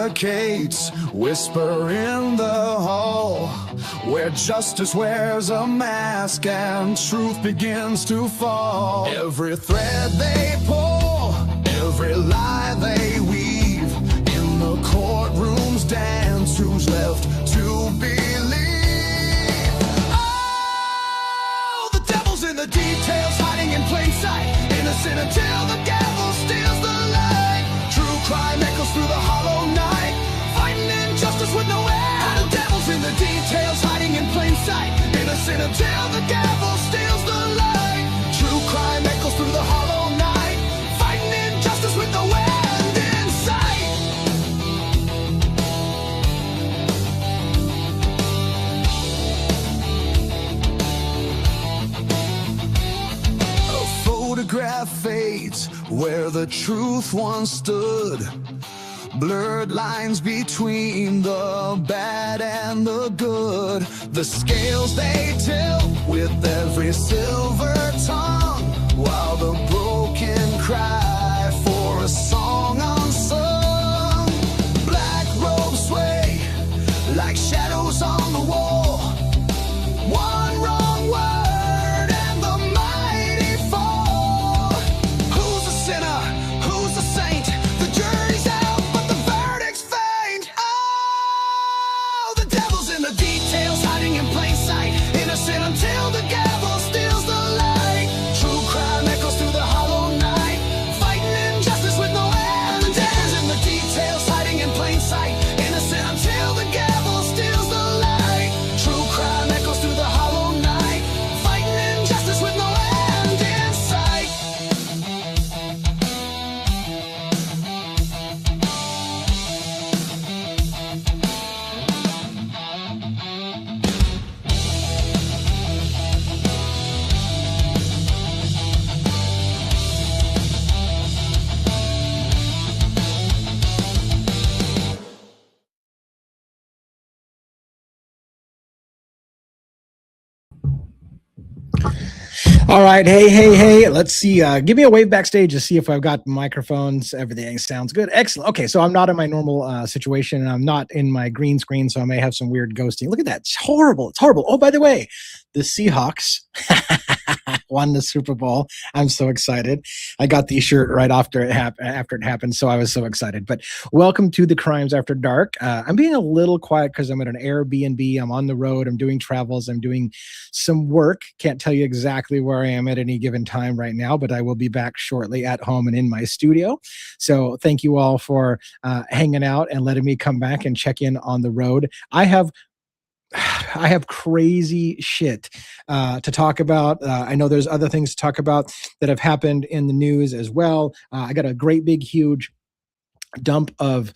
suffocates, whisper in the hall, where justice wears a mask and truth begins to fall. Every thread they pull, every lie they weave, in the courtroom's dance, who's left to believe? Oh, the devil's in the details, hiding in plain sight, innocent until the gavel steals the light. True crime echoes through the hollow night, fighting injustice with no end. The devil's in the details, hiding in plain sight, innocent until the gavel steals the light. True crime echoes through the hollow night, fighting injustice with no end in sight. A photograph fades where the truth once stood, blurred lines between the bad and the good. The scales they tilt with every silver tongue, while the broken cry for a song unsung. Black robes sway like shadows on the wall, one wrong word and the mighty fall. Who's a sinner? Who's a saint? The jury's out, but the verdict's faint. Oh, the devil's in the details, hiding in plain sight, innocent until the gavel steals the light. True crime echoes through the hollow night, fighting injustice with no end. The devil's in the details, hiding in plain sight, innocent until the gavel steals the light. True crime echoes through the hollow night, fighting injustice with no end in sight. All right. Hey. Let's see. Give me a wave backstage to see if I've got microphones. Everything sounds good. Excellent. Okay. So I'm not in my normal situation, and I'm not in my green screen, so I may have some weird ghosting. Look at that. It's horrible. It's horrible. Oh, by the way, the Seahawks won the Super Bowl. I'm so excited. I got the shirt right after it happened, so I was so excited. But welcome to the Crimes After Dark. I'm being a little quiet because I'm at an Airbnb. I'm on the road. I'm doing travels. I'm doing some work. Can't tell you exactly where I am at any given time right now, but I will be back shortly at home and in my studio. So thank you all for hanging out and letting me come back and check in on the road. I have crazy shit to talk about. I know there's other things to talk about that have happened in the news as well. I got a great big huge dump of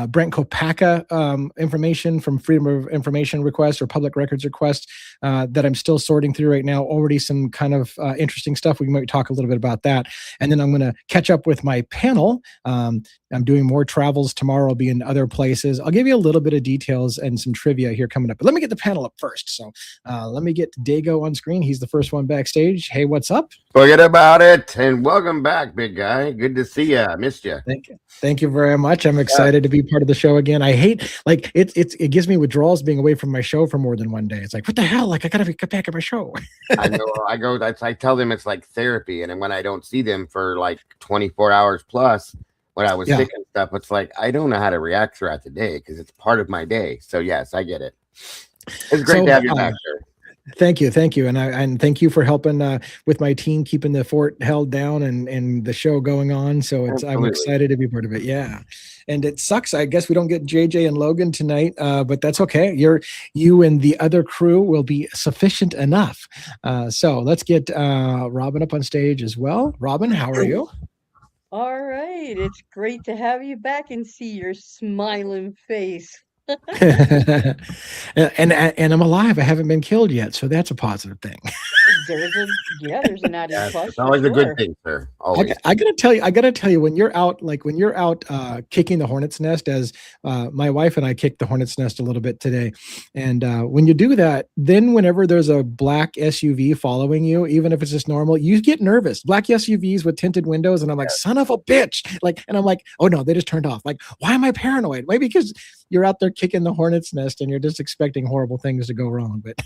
Brent Kopaka information from Freedom of Information requests or public records requests that I'm still sorting through right now. Already some kind of interesting stuff. We might talk a little bit about that. And then I'm going to catch up with my panel. I'm doing more travels tomorrow. I'll be in other places. I'll give you a little bit of details and some trivia here coming up. But let me get the panel up first. So let me get Dago on screen. He's the first one backstage. Hey, what's up? Forget about it. And welcome back, big guy. Good to see you. I missed you. Thank you. Thank you very much. I'm excited to be part of the show again. I hate, like, it gives me withdrawals being away from my show for more than one day. It's like, what the hell? Like, I got to get back at my show. I know. I tell them it's like therapy. And then when I don't see them for like 24 hours plus, when I was sick and stuff, it's like, I don't know how to react throughout the day because it's part of my day. So yes, I get it. It's great to have you back, sir. Thank you, and thank you for helping with my team keeping the fort held down and the show going on. So I'm excited to be part of it. Yeah, and it sucks. I guess we don't get JJ and Logan tonight, but that's okay. You and the other crew will be sufficient enough. So let's get Robin up on stage as well. Robin, how are you? All right, it's great to have you back and see your smiling face. and I'm alive. I haven't been killed yet, so that's a positive thing. there's an added Yes, plus it's for always a good sure. thing, sir. Always. I gotta tell you, when you're out, kicking the hornet's nest, as my wife and I kicked the hornet's nest a little bit today, and when you do that, then whenever there's a black SUV following you, even if it's just normal, you get nervous. Black SUVs with tinted windows, and I'm like, son of a bitch, and I'm like, oh no, they just turned off. Like, why am I paranoid? Maybe because you're out there kicking the hornet's nest and you're just expecting horrible things to go wrong. But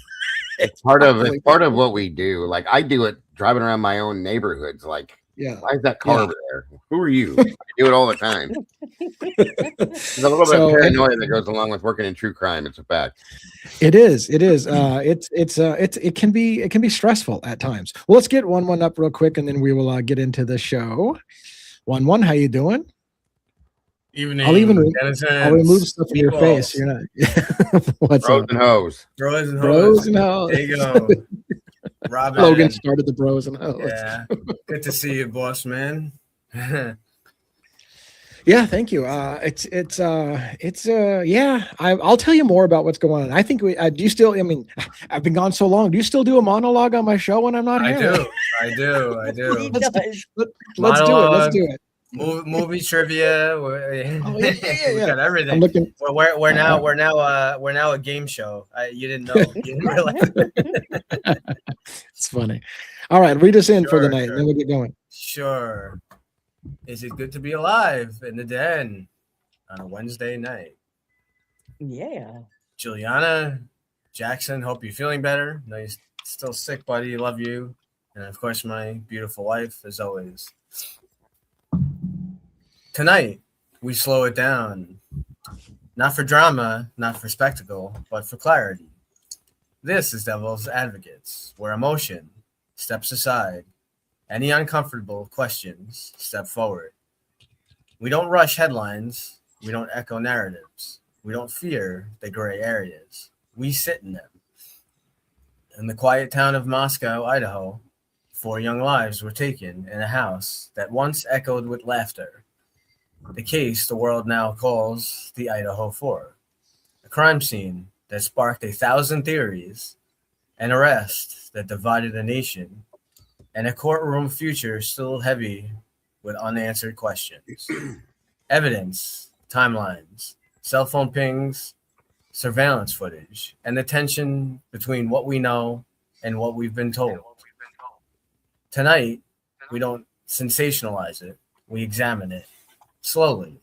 It's part of what we do. Like I do it driving around my own neighborhoods. Like, yeah, why is that car over there? Who are you? I do it all the time. There's a little bit of paranoia that goes along with working in true crime. It's a fact. It is. It can be stressful at times. Well, let's get one up real quick, and then we will get into the show. One, how you doing? Evening. I'll remove stuff from your face. You're not. What's Bros up? and hoes. Bros and Bros hoes. and hoes. There you go. Robin. Logan started the bros and hoes. Yeah. Good to see you, boss man. Yeah, thank you. Yeah. I'll tell you more about what's going on. I think do you still? I mean, I've been gone so long. Do you still do a monologue on my show when I'm not here? I do. He Let's does. do it. Movie trivia. We got everything. I'm looking. We're now a game show. You didn't know. You didn't realize. It's funny. All right, read us in for the night, Sure. and then we'll get going. Sure. Is it good to be alive in the den on a Wednesday night? Yeah. Juliana, Jackson, hope you're feeling better. No, you're still sick, buddy. Love you. And of course, my beautiful wife, as always. Tonight, we slow it down. Not for drama, not for spectacle, but for clarity. This is Devil's Advocates, where emotion steps aside. Any uncomfortable questions step forward. We don't rush headlines. We don't echo narratives. We don't fear the gray areas. We sit in them. In the quiet town of Moscow, Idaho, 4 young lives were taken in a house that once echoed with laughter. The case the world now calls the Idaho 4. A crime scene that sparked 1,000 theories, an arrest that divided a nation, and a courtroom future still heavy with unanswered questions. Evidence, timelines, cell phone pings, surveillance footage, and the tension between what we know and what we've been told. Tonight, we don't sensationalize it, we examine it slowly.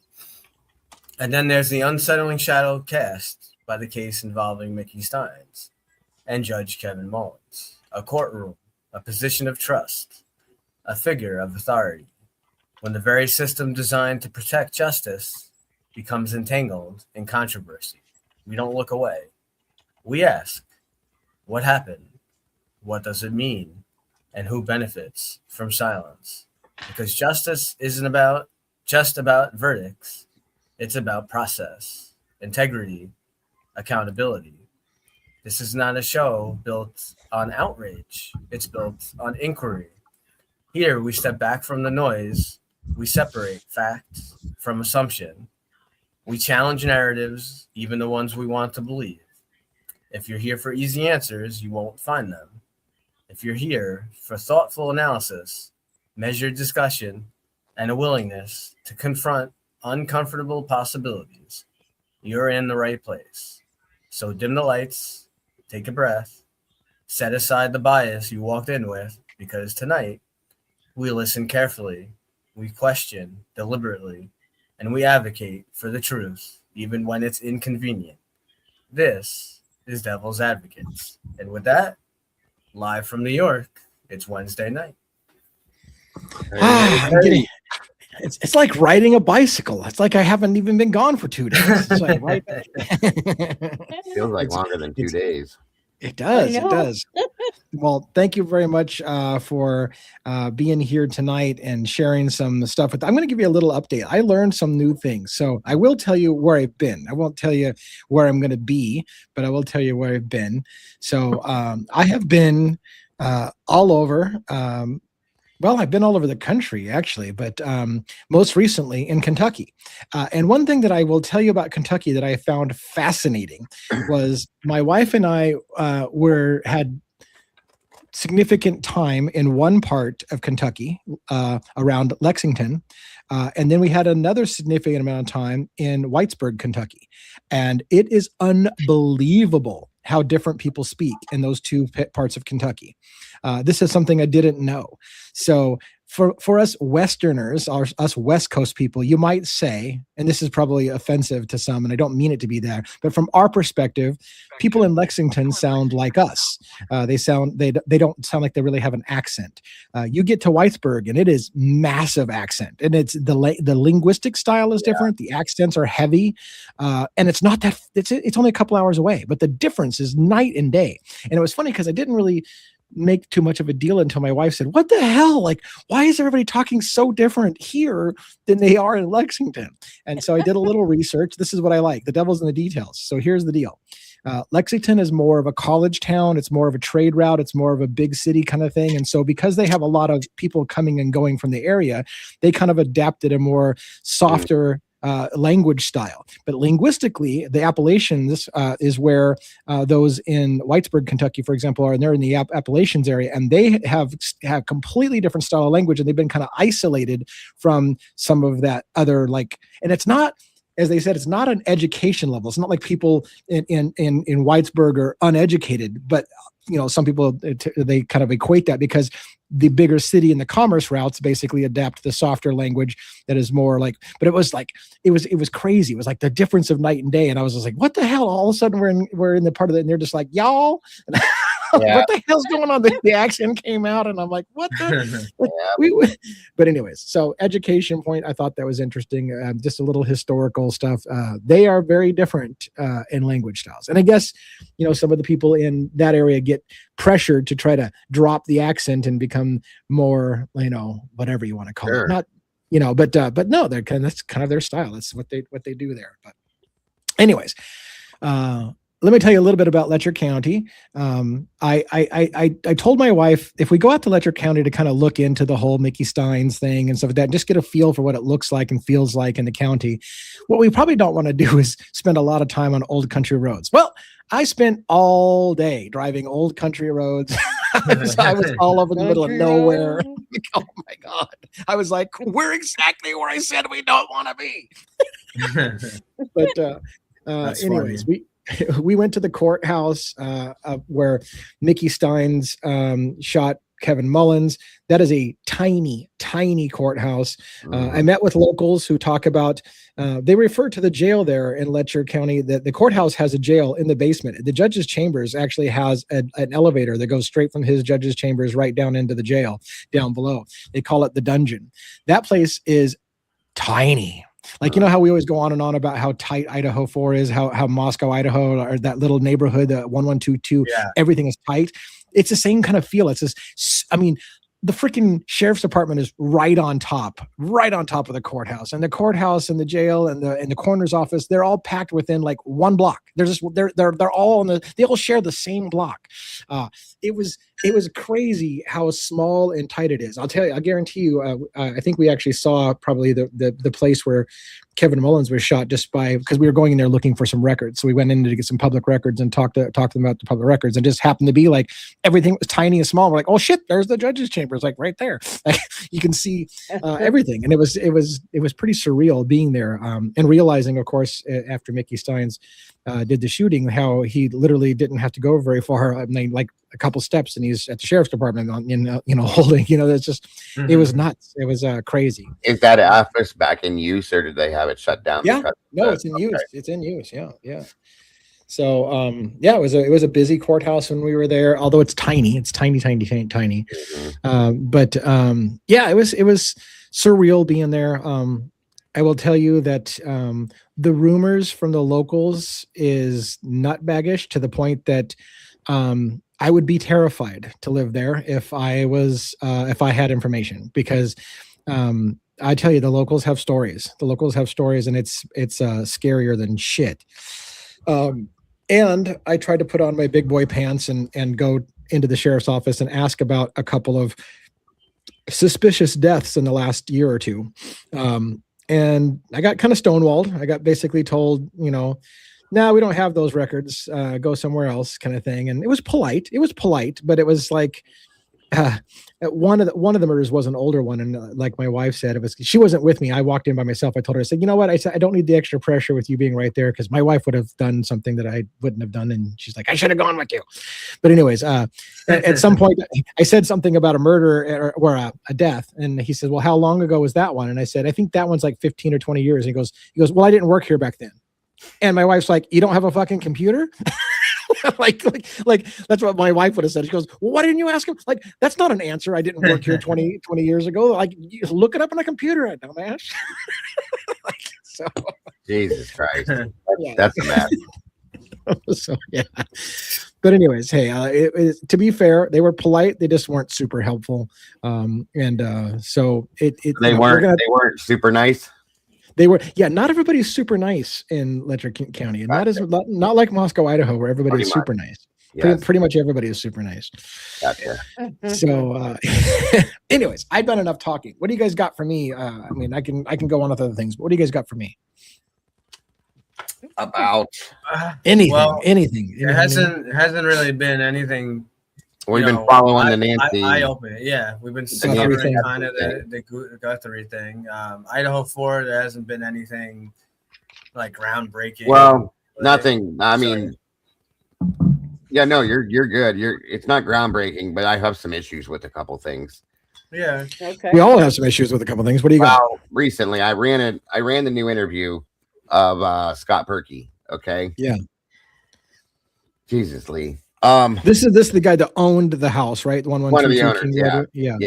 And then there's the unsettling shadow cast by the case involving Mickey Steins and Judge Kevin Mullins. A courtroom, a position of trust, a figure of authority. When the very system designed to protect justice becomes entangled in controversy, we don't look away. We ask, what happened? What does it mean? And who benefits from silence? Because justice isn't just about verdicts. It's about process, integrity, accountability. This is not a show built on outrage. It's built on inquiry. Here, we step back from the noise. We separate facts from assumption. We challenge narratives, even the ones we want to believe. If you're here for easy answers, you won't find them. If you're here for thoughtful analysis, measured discussion, and a willingness to confront uncomfortable possibilities, you're in the right place. So dim the lights, take a breath, set aside the bias you walked in with, because tonight we listen carefully, we question deliberately, and we advocate for the truth, even when it's inconvenient. This is Devil's Advocates. And with that, live from New York, it's Wednesday night. It's like riding a bicycle. It's like I haven't even been gone for 2 days. It's like, right? Feels like longer than 2 days. It does. It does. Well, thank you very much for being here tonight and sharing some stuff. I'm going to give you a little update. I learned some new things. So I will tell you where I've been. I won't tell you where I'm going to be, but I will tell you where I've been. So I have been all over. Well, I've been all over the country, actually, but most recently in Kentucky. And one thing that I will tell you about Kentucky that I found fascinating was my wife and I had significant time in one part of Kentucky, around Lexington. And then we had another significant amount of time in Whitesburg, Kentucky. And it is unbelievable how different people speak in those two parts of Kentucky. This is something I didn't know. So for us Westerners, us West Coast people, you might say, and this is probably offensive to some, and I don't mean it to be there, but from our perspective, people in Lexington sound like us. They don't sound like they really have an accent. You get to Whitesburg, and it is massive accent, and it's the linguistic style is different. The accents are heavy, and it's not that it's only a couple hours away, but the difference is night and day. And it was funny because I didn't really make too much of a deal until my wife said, "What the hell? Like, why is everybody talking so different here than they are in Lexington?" And so I did a little research. This is what I like. The devil's in the details. So here's the deal. Lexington is more of a college town. It's more of a trade route. It's more of a big city kind of thing. And so because they have a lot of people coming and going from the area, they kind of adapted a more softer language style. But linguistically, the Appalachians is where those in Whitesburg, Kentucky, for example, are, and they're in the Appalachians area, and they have completely different style of language, and they've been kind of isolated from some of that other, like, and it's not, as they said, it's not an education level. It's not like people in Whitesburg are uneducated, but some people, they kind of equate that because the bigger city and the commerce routes basically adapt the softer language that is more like, but it was crazy. It was like the difference of night and day. And I was just like, what the hell? All of a sudden we're in the part of it, and they're just like, y'all, what the hell's going on? The accent came out, and I'm like, what the? But anyways, so education point, I thought that was interesting. Just a little historical stuff. They are very different in language styles. And I guess, some of the people in that area get pressured to try to drop the accent and become more, whatever you want to call it. Not, but no, that's kind of their style. That's what they do there. But anyways, let me tell you a little bit about Letcher County. I told my wife, if we go out to Letcher County to kind of look into the whole Mickey Steins thing and stuff like that, just get a feel for what it looks like and feels like in the county, what we probably don't want to do is spend a lot of time on old country roads. Well, I spent all day driving old country roads. I was all over the middle of nowhere. Oh my God. I was like, we're exactly where I said we don't want to be. But anyways, we went to the courthouse where Mickey Steins shot Kevin Mullins. That is a tiny, tiny courthouse. I met with locals who talk about, they refer to the jail there in Letcher County, that the courthouse has a jail in the basement. The judge's chambers actually has an elevator that goes straight from his judge's chambers right down into the jail down below. They call it the dungeon. That place is tiny. Like, how we always go on and on about how tight Idaho 4 is, how Moscow, Idaho, or that little neighborhood, 1122, everything is tight. It's the same kind of feel. It's this, the freaking sheriff's department is right on top of the courthouse, and the courthouse and the jail and the coroner's office, they're all packed within like one block. They're all they all share the same block. It was crazy how small and tight it is. I'll tell you, I guarantee you, I think we actually saw probably the place where Kevin Mullins was shot because we were going in there looking for some records. So we went in to get some public records and talk to them about the public records, and just happened to be like everything was tiny and small. We're like, oh shit, there's the judge's chamber. It's like right there. Like, you can see everything. And it was pretty surreal being there, and realizing, of course, after Mickey Steins did the shooting, how he literally didn't have to go very far. I mean, like a couple steps, and he's at the sheriff's department holding, it's just, it was nuts. It was crazy. Is that office back in use, or did they have it shut down? Yeah, no, it's in use. It's in use. Yeah. So, it was a busy courthouse when we were there, although it's tiny. It's tiny. Mm-hmm. But it was surreal being there. I will tell you that the rumors from the locals is nutbaggish, to the point that I would be terrified to live there if I had information, because I tell you, the locals have stories. And it's scarier than shit. And I tried to put on my big boy pants and go into the sheriff's office and ask about a couple of suspicious deaths in the last year or two. And I got kind of stonewalled. I got basically told, no, we don't have those records. Go somewhere else, kind of thing. And it was polite. It was polite, but it was like one of the murders was an older one, and like my wife said, she wasn't with me. I walked in by myself. I told her, I said, you know what? I said, I don't need the extra pressure with you being right there, because my wife would have done something that I wouldn't have done. And she's like, I should have gone with you. But anyways, at some point, I said something about a murder or a death, and he said, well, how long ago was that one? And I said, I think that one's like 15 or 20 years. And he goes, well, I didn't work here back then. And my wife's like, you don't have a fucking computer? like that's what my wife would have said. She goes, well, why didn't you ask him? Like, that's not an answer. I didn't work here 20 years ago. Like, you look it up on a computer, dumbass. Like, so Jesus Christ. Yeah. That's a mess. So yeah. But anyways, hey, to be fair, they were polite. They just weren't super helpful. So They weren't super nice. They were, yeah. Not everybody's super nice in Letcher County, and not like Moscow, Idaho, where everybody is super nice. Yes. Pretty much everybody is super nice. Gotcha. So, anyways, I've done enough talking. What do you guys got for me? I mean, I can go on with other things, but what do you guys got for me? About anything? Well, anything? It hasn't really been anything. We've been following the Nancy. I open it. Yeah, we've been covering kind of the Guthrie thing. Idaho 4, there hasn't been anything like groundbreaking. Well, nothing. I mean, yeah, no, you're good. It's not groundbreaking, but I have some issues with a couple things. Yeah. Okay. We all have some issues with a couple things. What do you got? Well, recently I ran the new interview of Scott Perkey. Okay. Yeah. Jesus, Lee. This is the guy that owned the house, right? The one of the owners. Yeah.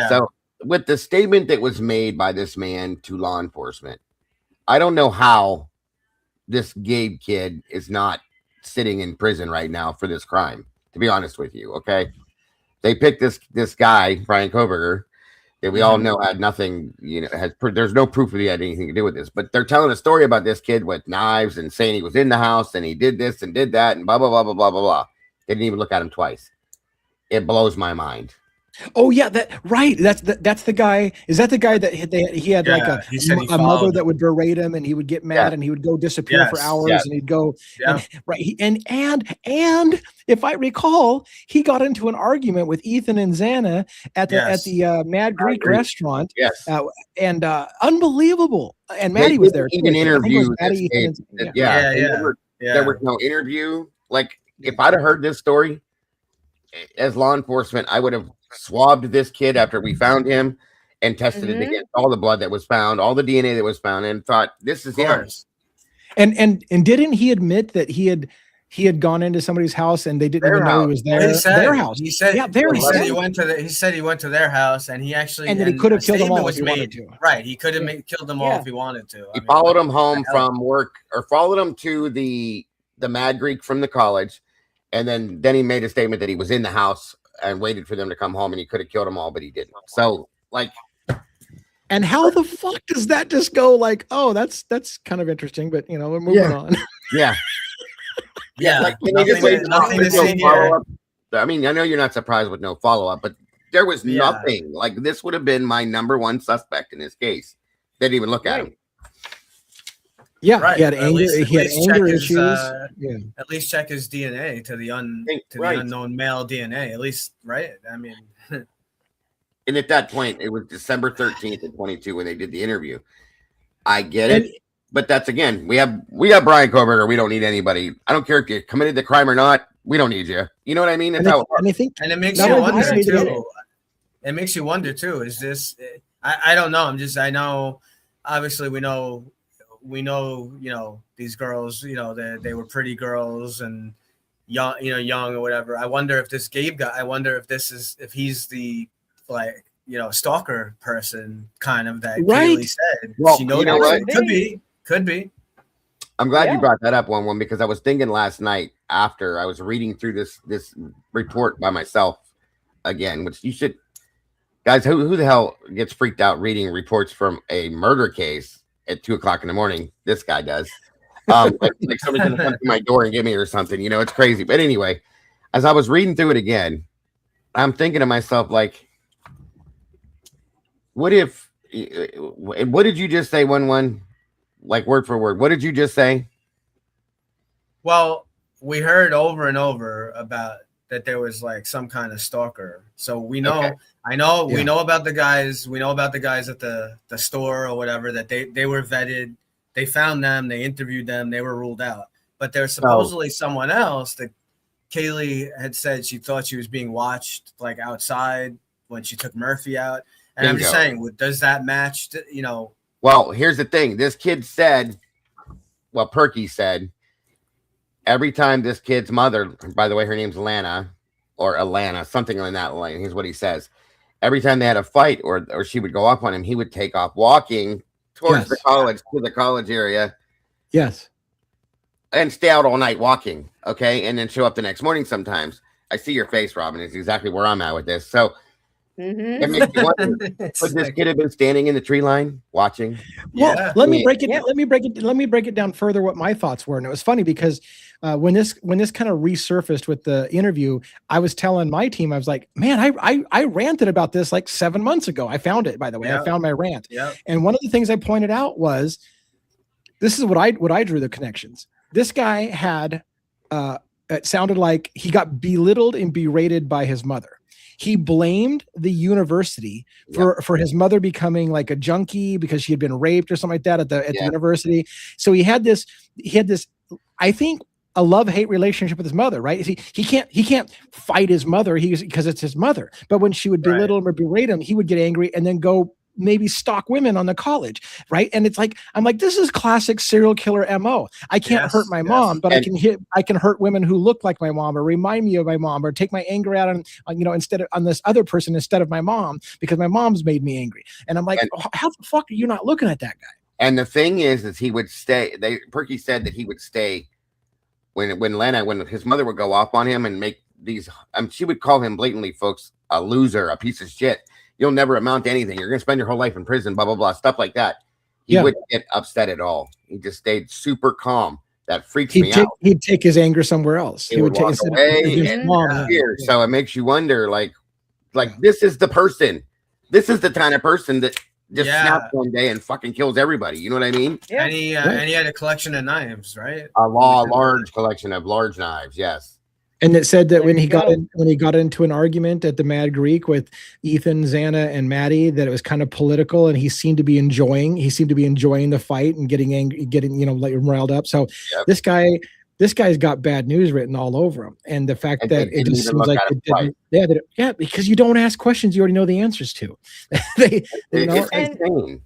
So with the statement that was made by this man to law enforcement, I don't know how this Gabe kid is not sitting in prison right now for this crime, to be honest with you. Okay. They picked this guy, Brian Koberger, that we all know had nothing, there's no proof that he had anything to do with this, but they're telling a story about this kid with knives and saying he was in the house and he did this and did that and blah, blah, blah, blah, blah, blah, blah. They didn't even look at him twice. It blows my mind. Oh yeah, that's the guy. Is that the guy that he had like a mother that would berate him, and he would get mad, and he would go disappear for hours, and he'd go and if I recall, he got into an argument with Ethan and Xana at the Mad Greek restaurant. Yes, and unbelievable. And Maddie was there. Even interview. There was no interview. Like, if I'd have heard this story as law enforcement, I would have swabbed this kid after we found him and tested it against all the blood that was found, all the DNA that was found, and thought, this is yours. And didn't he admit that he had gone into somebody's house and they didn't even know he was there? Their house. He said, he went to their house, and he actually, and then he could have killed them all if he wanted to. Right, he could have killed them all if he wanted to. He followed them home from work, or followed them to the Mad Greek from the college. And then he made a statement that he was in the house and waited for them to come home, and he could have killed them all, but he didn't. So, like, and how the fuck does that just go? Like, oh, that's kind of interesting, but we're moving on. Yeah, yeah. Like, nothing to see here. I mean, I know you're not surprised with no follow up, but there was nothing. Like, this would have been my number one suspect in this case. They didn't even look at him. Yeah, right. He had anger issues. At least check his DNA to the unknown male DNA. At least, right? I mean, and at that point, it was December 13th of 22 when they did the interview. I get it, but that's, again, we have Brian Koberger. We don't need anybody. I don't care if you committed the crime or not. We don't need you. You know what I mean? That's how it works. And it makes you wonder too. It makes you wonder too. Is this? I don't know. I know. Obviously, we know, these girls, they were pretty girls and young or whatever. I wonder if this Gabe guy, if he's the, stalker person kind of that Kaylee said. Well, you know what? Could be. I'm glad you brought that up, one, because I was thinking last night after I was reading through this report by myself again, which you should, guys, who the hell gets freaked out reading reports from a murder case at 2:00 in the morning? This guy does. Like somebody's gonna come to my door and get me or something. It's crazy. But anyway, as I was reading through it again, I'm thinking to myself, like, what did you just say? One, like, word for word, what did you just say? Well, we heard over and over about that there was like some kind of stalker. So we know, Okay. we know about the guys. We know about the guys at the store or whatever, that they were vetted. They found them. They interviewed them. They were ruled out. But there's supposedly someone else that Kaylee had said she thought she was being watched like outside when she took Murphy out. And I'm just saying, does that match? Well, here's the thing. This kid said, well, Perky said, every time this kid's mother, by the way, her name's Lana or Alana, something in that line. Here's what he says. Every time they had a fight or she would go off on him, he would take off walking towards the college, to the college area. Yes. And stay out all night walking. Okay. And then show up the next morning sometimes. I see your face, Robin. It's exactly where I'm at with this. So it makes you wonder, could this kid have been standing in the tree line watching? Well, let me break it down further what my thoughts were. And it was funny because when this kind of resurfaced with the interview, I was telling my team, I was like, man, I ranted about this like 7 months ago. I found it, by the way. I found my rant. And one of the things I pointed out was, this is what I drew the connections. This guy had it sounded like he got belittled and berated by his mother. He blamed the university for his mother becoming like a junkie because she had been raped or something like that at the university. So he had this, I think, a love-hate relationship with his mother, right? He can't fight his mother because it's his mother. But when she would belittle him or berate him, he would get angry and then go maybe stalk women on the college, right? And it's like, I'm like, this is classic serial killer MO. I can't hurt my mom, but I can hurt women who look like my mom or remind me of my mom or take my anger out on instead of on this other person instead of my mom because my mom's made me angry. And I'm like, how the fuck are you not looking at that guy? And the thing is he would stay. Perky said that he would stay when his mother would go off on him and make these. She would call him blatantly, folks, a loser, a piece of shit. You'll never amount to anything. You're going to spend your whole life in prison, blah, blah, blah, stuff like that. He wouldn't get upset at all. He just stayed super calm. That freaks me out. He'd take his anger somewhere else. He would walk away. So it makes you wonder, like this is the person. This is the kind of person that just snaps one day and fucking kills everybody. You know what I mean? Yeah. And he had a collection of knives, right? A large collection of large knives. Yes. And it said that when he got into an argument at the Mad Greek with Ethan, Xana, and Maddie, that it was kind of political, and he seemed to be enjoying the fight and getting angry, like riled up. So this guy's got bad news written all over him, and the fact that it just seems like it didn't, because you don't ask questions you already know the answers to. And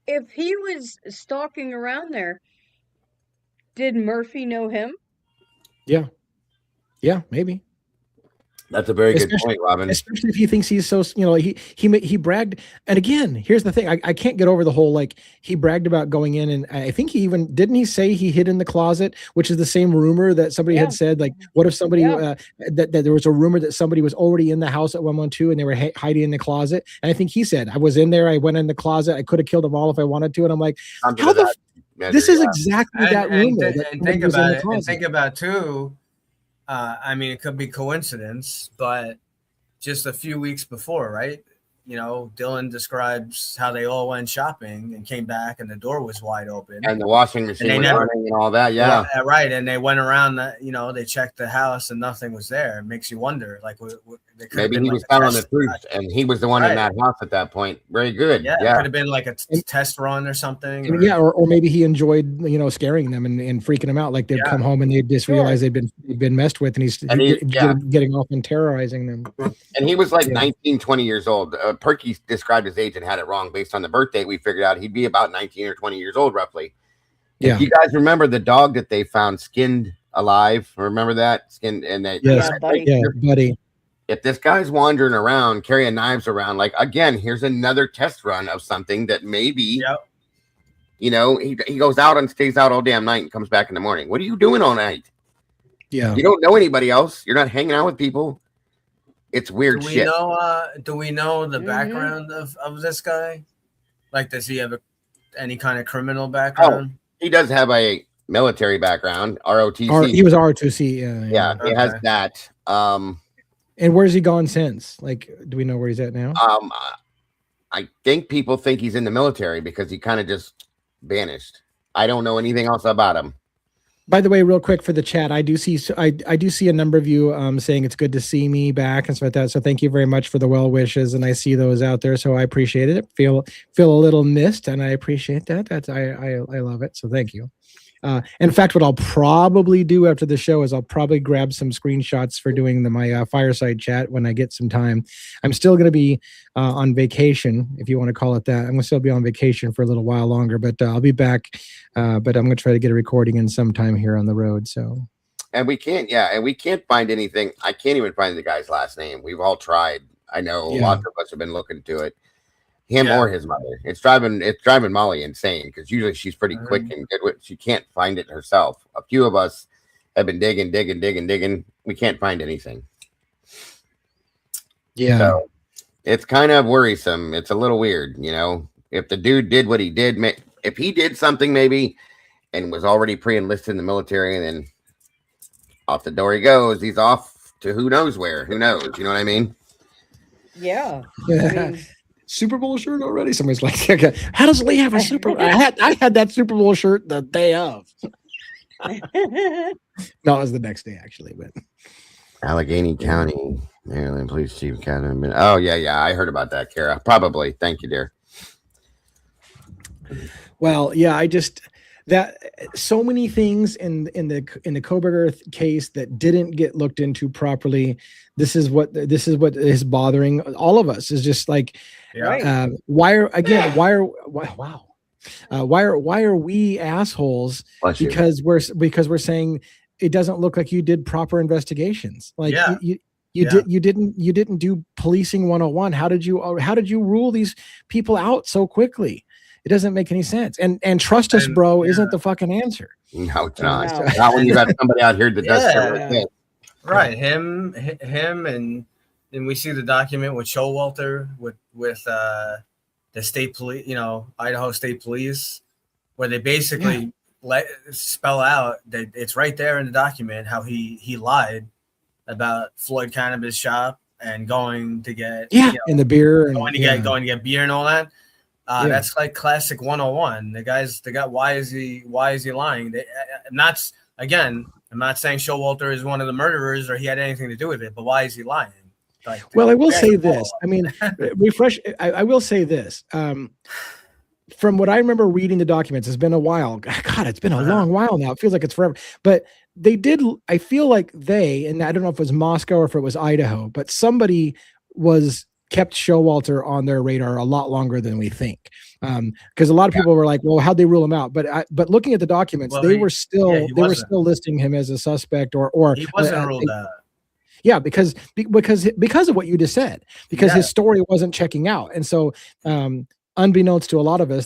if he was stalking around there, did Murphy know him? Yeah, maybe. That's a very good point, Robin. Especially if he thinks he's so, he bragged. And again, here's the thing. I can't get over the whole, like, he bragged about going in, and I think didn't he say he hid in the closet, which is the same rumor that somebody had said, like, what if somebody, that there was a rumor that somebody was already in the house at 112 and they were hiding in the closet. And I think he said, I was in there, I went in the closet, I could have killed them all if I wanted to. And I'm like, this is exactly that rumor. And think about it. And think about too, I mean, it could be coincidence, but just a few weeks before, right? Dylan describes how they all went shopping and came back and the door was wide open. And the washing machine was running and all that, right. And they went around, they checked the house and nothing was there. It makes you wonder, like, maybe he was telling the truth and he was the one in that house at that point. Very good. Yeah. It could have been like a test run or something. Or maybe he enjoyed, scaring them and freaking them out. Like they'd come home and they'd just realize they'd been messed with, and he's getting off and terrorizing them. And he was like 19, 20 years old. Perky described his age and had it wrong based on the birth date. We figured out he'd be about 19 or 20 years old, roughly. Yeah. If you guys remember the dog that they found skinned alive, remember that? Skinned, and that, Buddy. If this guy's wandering around, carrying knives around, like, again, here's another test run of something that maybe, he goes out and stays out all damn night and comes back in the morning. What are you doing all night? Yeah. You don't know anybody else. You're not hanging out with people. It's weird shit. Do we know the background of this guy? Like, does he have any kind of criminal background? He does have a military background, ROTC. He was ROTC. Yeah, he has that. And where's he gone since? Like, do we know where he's at now? I think people think he's in the military because he kind of just vanished. I don't know anything else about him. By the way, real quick for the chat, I do see a number of you saying it's good to see me back and stuff like that. So thank you very much for the well wishes, and I see those out there, so I appreciate it. Feel a little missed, and I appreciate that. I love it. So thank you. In fact, what I'll probably do after the show is I'll probably grab some screenshots for doing my fireside chat when I get some time. I'm still going to be on vacation, if you want to call it that. I'm going to still be on vacation for a little while longer, but I'll be back. But I'm going to try to get a recording in sometime here on the road. So, and we can't find anything. I can't even find the guy's last name. We've all tried. I know lots of us have been looking to it. Him or his mother. It's driving Molly insane because usually she's pretty quick and good with. She can't find it herself. A few of us have been digging. We can't find anything. Yeah. So it's kind of worrisome. It's a little weird, you know. If the dude did what he did, if he did something maybe and was already pre-enlisted in the military, and then off the door he goes, he's off to who knows where. Who knows? You know what I mean? Yeah. I mean, Super Bowl shirt already? Somebody's like, how does Lee have a Super Bowl? I had that Super Bowl shirt the day of. No, it was the next day, actually. But Allegheny County, Maryland Police Chief Captain. Oh, yeah. I heard about that, Kara. Probably. Thank you, dear. Well, yeah, that so many things in the Koberger case that didn't get looked into properly. This is what is bothering all of us. Is just like, why are we assholes? Because we're saying it doesn't look like you did proper investigations. Like you didn't do policing 101. How did you rule these people out so quickly? It doesn't make any sense. And trust us, bro, isn't the fucking answer. No, it's not. No. Not when you got somebody out here that does stuff like this. Right. Him, and we see the document with Showalter with the state police, Idaho State Police, where they basically spell out that it's right there in the document how he lied about Floyd Cannabis shop and going to get in the beer and going to get beer and all that. That's like classic 101. The guy. Why is he lying? I'm not saying Showalter is one of the murderers or he had anything to do with it, but why is he lying? Like, well, I will say this. I mean, I will say this. From what I remember reading the documents, it's been a while. God, it's been a long while now. It feels like it's forever. But they did. I feel like and I don't know if it was Moscow or if it was Idaho, but somebody kept Showalter on their radar a lot longer than we think. Because a lot of people were like, well, how'd they rule him out? But looking at the documents, they were still listing him as a suspect or he wasn't ruled out. Yeah, because of what you just said, because his story wasn't checking out. And so unbeknownst to a lot of us,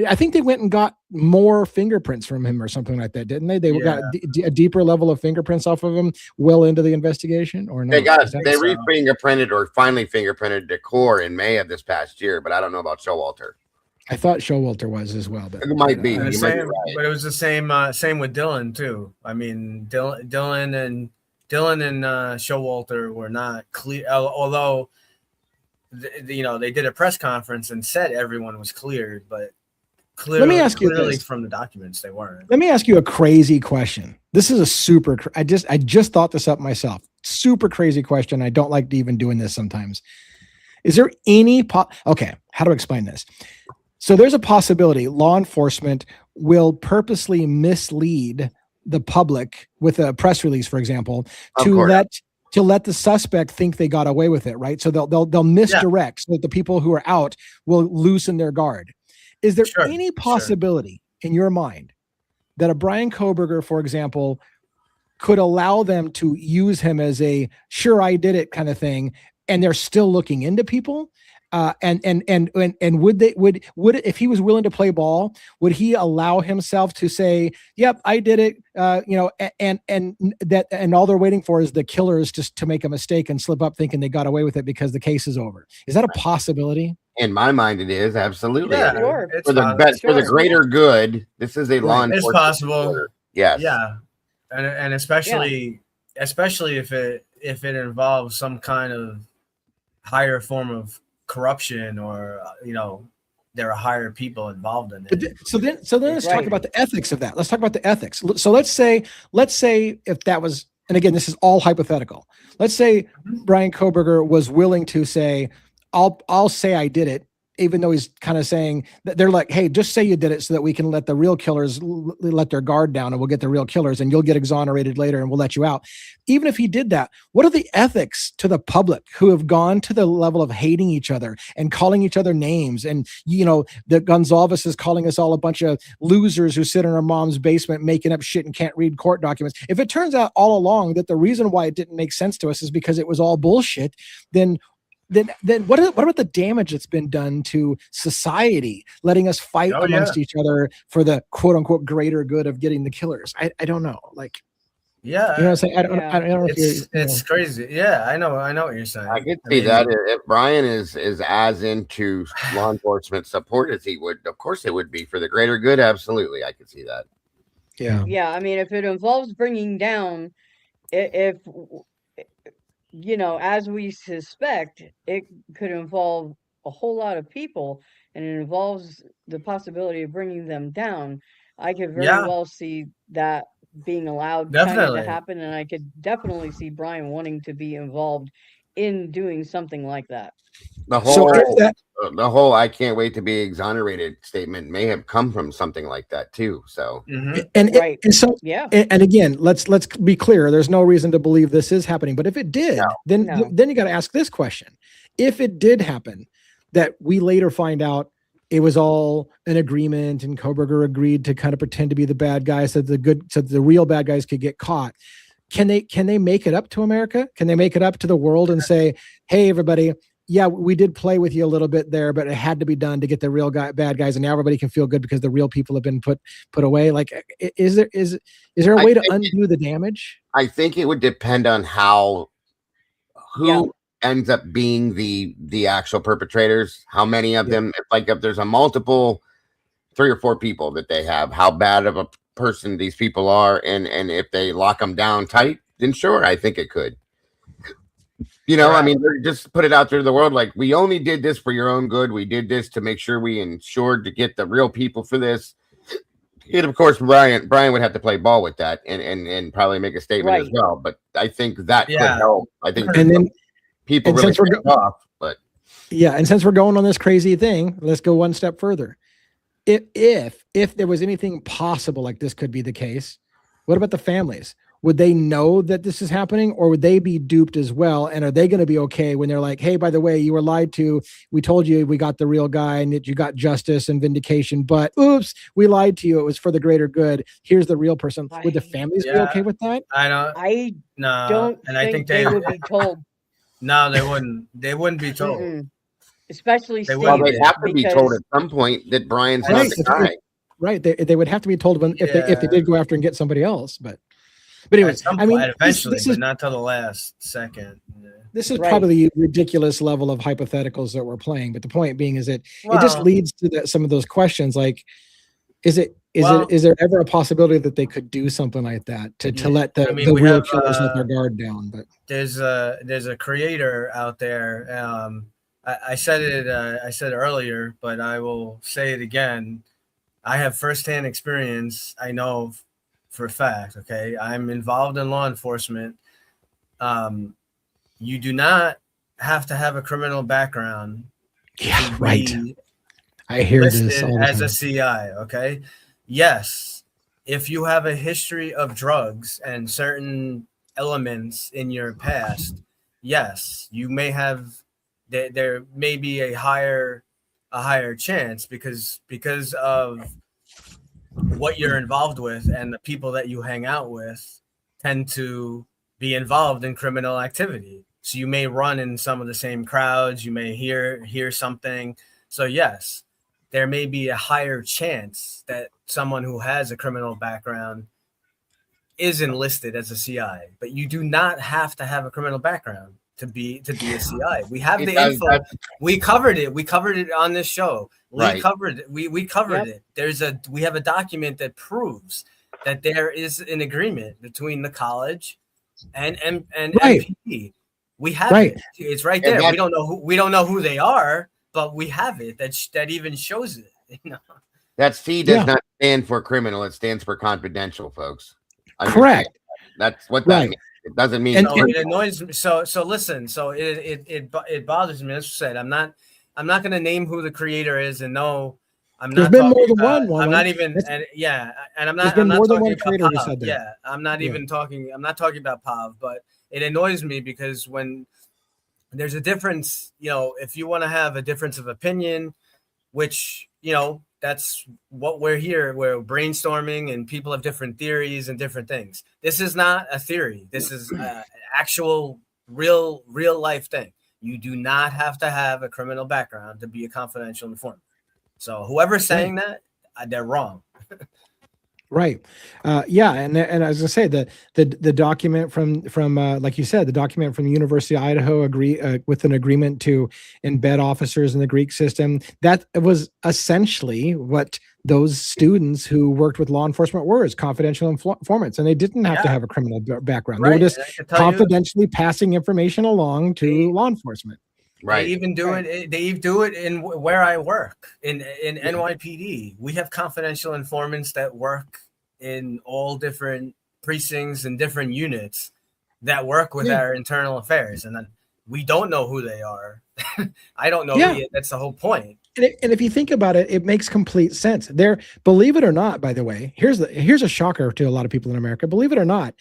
I think they went and got more fingerprints from him or something like that, didn't they? They got a deeper level of fingerprints off of him well into the investigation, or no? They re-fingerprinted or finally fingerprinted Decor in May of this past year, but I don't know about Showalter. I thought Showalter was as well, but it might be. But it was the same with Dylan too. I mean, Dylan and Showalter were not clear, although they did a press conference and said everyone was cleared, but clearly, let me ask you this. From the documents they weren't. Let me ask you a crazy question. This is a super. I just thought this up myself. Super crazy question. I don't like even doing this sometimes. Is there any okay? How to explain this? So there's a possibility law enforcement will purposely mislead the public with a press release, for example, to let the suspect think they got away with it, right? So they'll misdirect so that the people who are out will loosen their guard. Is there any possibility in your mind that a Brian Koberger, for example, could allow them to use him as a sure I did it kind of thing, and they're still looking into people? And would if he was willing to play ball, would he allow himself to say, "Yep, I did it," and all they're waiting for is the killers just to make a mistake and slip up thinking they got away with it because the case is over? Is that a possibility? In my mind, it is absolutely. Yeah, sure. For the greater good. This is a law enforcement. It's possible. Order. Yes. Yeah, and especially if it involves some kind of higher form of corruption or there are higher people involved in But it. so then let's talk Right. about the ethics of that. Let's talk about the ethics. So let's say if that was, and again, this is all hypothetical. Let's say Brian Koberger was willing to say, I'll say I did it, even though he's kind of saying that they're like, hey, just say you did it so that we can let the real killers let their guard down and we'll get the real killers and you'll get exonerated later and we'll let you out. Even if he did that, what are the ethics to the public who have gone to the level of hating each other and calling each other names? And, you know, the Gonzalez is calling us all a bunch of losers who sit in our mom's basement making up shit and can't read court documents. If it turns out all along that the reason why it didn't make sense to us is because it was all bullshit, then what about the damage that's been done to society, letting us fight amongst each other for the quote unquote greater good of getting the killers? I don't know. Like, yeah, you know what I'm saying? I don't know if it's crazy. Yeah, I know what you're saying. I could see that if Brian is as into law enforcement support as he would, of course it would be for the greater good. Absolutely, I could see that. Yeah, I mean, if it involves bringing down, if you know, as we suspect, it could involve a whole lot of people, and it involves the possibility of bringing them down. I could very well see that being allowed kind of to happen, and I could definitely see Brian wanting to be involved in doing something like that. The whole "I can't wait to be exonerated" statement may have come from something like that too. So, and again, let's be clear. There's no reason to believe this is happening, but if it did, then you got to ask this question: if it did happen, that we later find out it was all an agreement, and Koberger agreed to kind of pretend to be the bad guys, so the real bad guys could get caught. Can they make it up to America? Can they make it up to the world and say, "Hey, everybody, yeah, we did play with you a little bit there, but it had to be done to get the real bad guys, and now everybody can feel good because the real people have been put away"? Like, is there a way to undo the damage? I think it would depend on who ends up being the actual perpetrators. How many of them? If there's a multiple 3 or 4 people that they have, how bad of a person these people are, and if they lock them down tight, then sure, I think it could. You know, I mean, just put it out there to the world. Like, we only did this for your own good. We did this to make sure we ensured to get the real people for this. And of course, Brian would have to play ball with that and probably make a statement as well. But I think that could help. I think people really get off. But and since we're going on this crazy thing, let's go one step further. If there was anything possible like this could be the case, what about the families? Would they know that this is happening, or would they be duped as well? And are they going to be okay when they're like, hey, by the way, you were lied to. We told you we got the real guy and that you got justice and vindication, but oops, we lied to you. It was for the greater good. Here's the real person. Would the families be okay with that? I don't think they would be told. No, they wouldn't. They wouldn't be told. Especially Steve. Well, they'd have to be told at some point that Brian's not the guy. Right. They would have to be told if they did go after and get somebody else. But anyways, I mean, eventually, but not till the last second. This is probably a ridiculous level of hypotheticals that we're playing. But the point being is that it just leads to some of those questions. Like, is there ever a possibility that they could do something like that to let the real killers let their guard down? But there's a creator out there. I said it earlier, but I will say it again. I have firsthand experience. I know for a fact. Okay, I'm involved in law enforcement. You do not have to have a criminal background. Yeah, right. I hear this all the as time. a CI. Okay, yes, if you have a history of drugs and certain elements in your past, yes, you may have. There may be a higher chance because of what you're involved with, and the people that you hang out with tend to be involved in criminal activity. So you may run in some of the same crowds. You may hear something. So yes, there may be a higher chance that someone who has a criminal background is enlisted as a CI, but you do not have to have a criminal background to be a CI. We have the info. We covered it. We covered it on this show. We covered it. We covered it. We have a document that proves that there is an agreement between the college and MPD. We have it. It's right there. We don't know who they are, but we have it that even shows it. You know? That C does not stand for criminal. It stands for confidential, folks. Correct. That's what that means. It doesn't mean. So it annoys me. So listen. So it bothers me. As I said, I'm not going to name who the creator is, and no, I'm There's not. been more than one. I'm not even. And I'm not. There's been I'm not more than talking one about creator who Pav. said that. Yeah, I'm not even talking. I'm not talking about Pav, but it annoys me because when there's a difference, if you want to have a difference of opinion, which that's what we're here. We're brainstorming, and people have different theories and different things. This is not a theory. This is an actual, real life thing. You do not have to have a criminal background to be a confidential informant. So whoever's saying that, they're wrong. Right. And I was gonna say the document from like you said, the document from the University of Idaho with an agreement to embed officers in the Greek system. That was essentially what those students who worked with law enforcement were, as confidential informants, and they didn't have to have a criminal background. Right. They were just confidentially passing information along to law enforcement. Right. They even do it. They do it in where I work in NYPD. We have confidential informants that work in all different precincts and different units that work with our internal affairs, and then we don't know who they are. I don't know. That's the whole point. And if you think about it, it makes complete sense. There, believe it or not, by the way, here's a shocker to a lot of people in America. Believe it or not,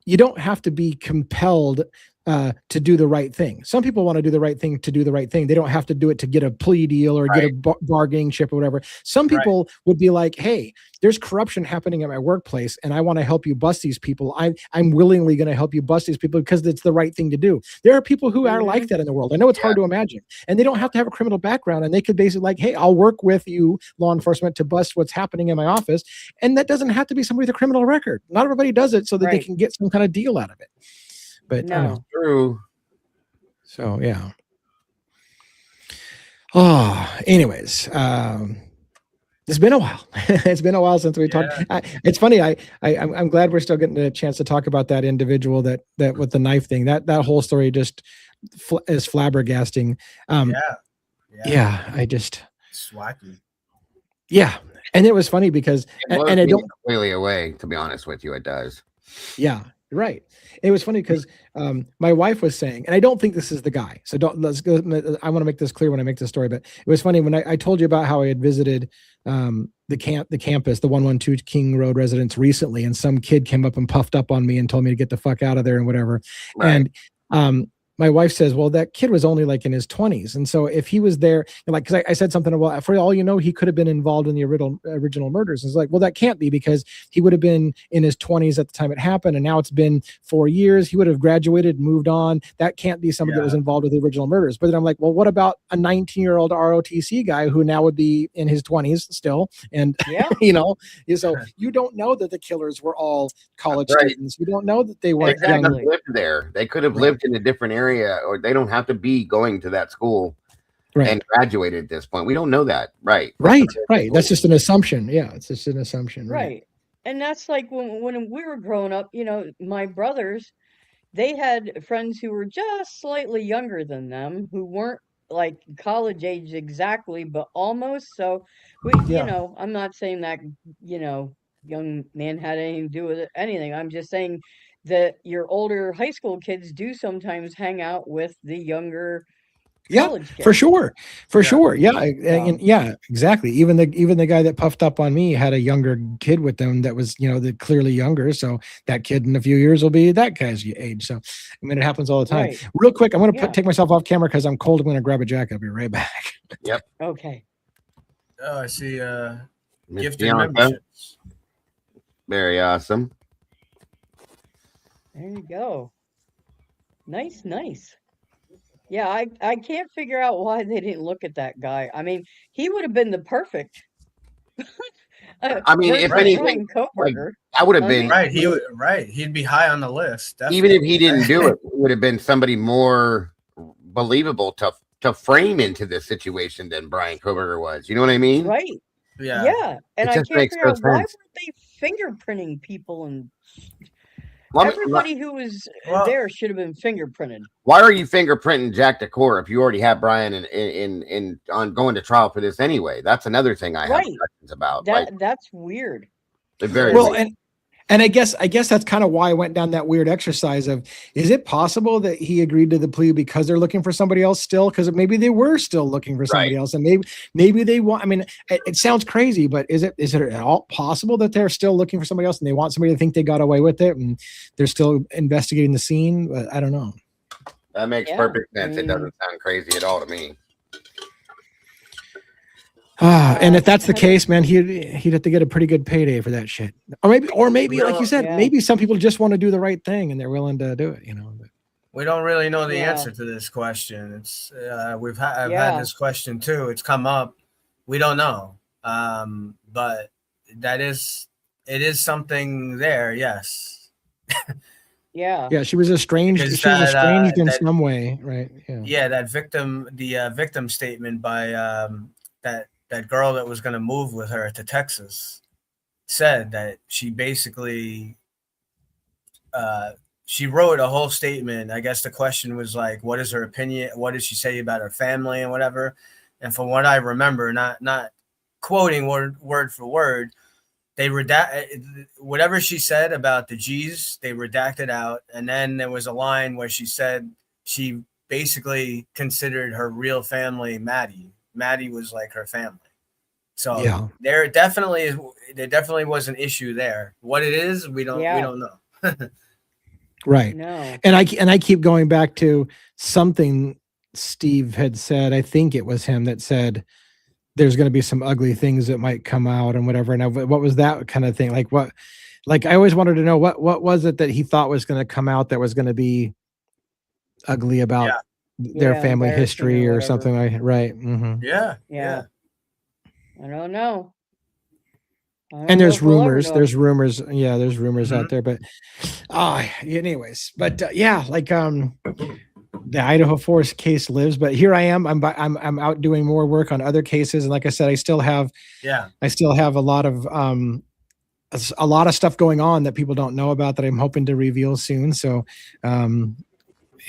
you don't have to be compelled to do the right thing. Some people want to do the right thing to do the right thing. They don't have to do it to get a plea deal or get a bargaining chip or whatever. Some people would be like, hey, there's corruption happening at my workplace and I want to help you bust these people. I'm willingly going to help you bust these people because it's the right thing to do. There are people who are like that in the world. I know it's hard to imagine. And they don't have to have a criminal background, and they could basically like, hey, I'll work with you, law enforcement, to bust what's happening in my office. And that doesn't have to be somebody with a criminal record. Not everybody does it so that they can get some kind of deal out of it. But true. So yeah. Oh, anyways, it's been a while. It's been a while since we talked. It's funny. I'm glad we're still getting a chance to talk about that individual that with the knife thing. That whole story just is flabbergasting. I just swacky. Yeah, and it was funny because and I don't completely away. To be honest with you, it does. Yeah. Right. It was funny because my wife was saying, and I don't think this is the guy. So let's go. I want to make this clear when I make this story, but it was funny when I told you about how I had visited the campus, the 112 King Road residence recently, and some kid came up and puffed up on me and told me to get the fuck out of there and whatever. Right. And my wife says, well, that kid was only like in his 20s. And so if he was there, like, because I said something, well, for all you know, he could have been involved in the original murders. It's like, well, that can't be, because he would have been in his 20s at the time it happened. And now it's been 4 years. He would have graduated, moved on. That can't be somebody that was involved with the original murders. But then I'm like, well, what about a 19-year-old ROTC guy who now would be in his 20s still? And, so you don't know that the killers were all college students. You don't know that they weren't young. Lived there. They could have lived in a different area, or they don't have to be going to that school and graduated at this point. We don't know that. Right. That's just an assumption. Yeah, it's just an assumption. Right. And that's like when we were growing up, my brothers, they had friends who were just slightly younger than them, who weren't like college age exactly, but almost. So I'm not saying that, young man had anything to do with anything. I'm just saying that your older high school kids do sometimes hang out with the younger college kids. For sure. Yeah, exactly. Even the guy that puffed up on me had a younger kid with them that was, clearly younger. So that kid in a few years will be that guy's age. So, I mean, it happens all the time. Right. Real quick, I'm going to take myself off camera because I'm cold. I'm going to grab a jacket. I'll be right back. Yep. Okay. Oh, I see. Gifted memberships. Very awesome. There you go. Nice. Yeah, I can't figure out why they didn't look at that guy. I mean, he would have been the perfect. I mean, if anything, I would have been right. He'd be high on the list. Definitely. Even if he didn't do it, it would have been somebody more believable to frame into this situation than Brian Koberger was. You know what I mean? Right. Yeah. And I can't figure out why weren't they fingerprinting people and everybody who was Well- there should have been fingerprinted. Why are you fingerprinting Jack Decor if you already have Brian in on going to trial for this anyway? That's another thing I have Right. questions about. Like, That's weird. they're very Well, weird. and I guess that's kind of why I went down that weird exercise of, is it possible that he agreed to the plea because they're looking for somebody else still? Because maybe they were still looking for somebody else, and maybe they want. I mean, it sounds crazy, but is it at all possible that they're still looking for somebody else and they want somebody to think they got away with it and they're still investigating the scene? But I don't know. That makes perfect sense. It doesn't sound crazy at all to me. And if that's the case, man, he'd have to get a pretty good payday for that shit. Or maybe, like you said, maybe some people just want to do the right thing and they're willing to do it. We don't really know the answer to this question. It's I've had this question too. It's come up. We don't know, but it is something there. Yes. Yeah. She was estranged. She was estranged in some way, right? Yeah. That victim statement by that girl that was going to move with her to Texas said that she basically she wrote a whole statement. I guess the question was like, what is her opinion? What did she say about her family and whatever? And from what I remember, not quoting word for word, they whatever she said about the G's, they redacted out. And then there was a line where she said she basically considered her real family Maddie. Maddie was like her family. So there definitely was an issue there. What it is, we don't know. Right. No. And I keep going back to something Steve had said. I think it was him that said there's going to be some ugly things that might come out and whatever. And what was that kind of thing? Like I always wanted to know what was it that he thought was going to come out that was going to be ugly about their family history or something like right. Mm-hmm. Yeah. I don't know. And there's rumors. There's rumors. Yeah, there's rumors out there. But anyways. But like the Idaho Forest case lives. But here I am. I'm out doing more work on other cases. And like I said, I still have a lot of stuff going on that people don't know about that I'm hoping to reveal soon. So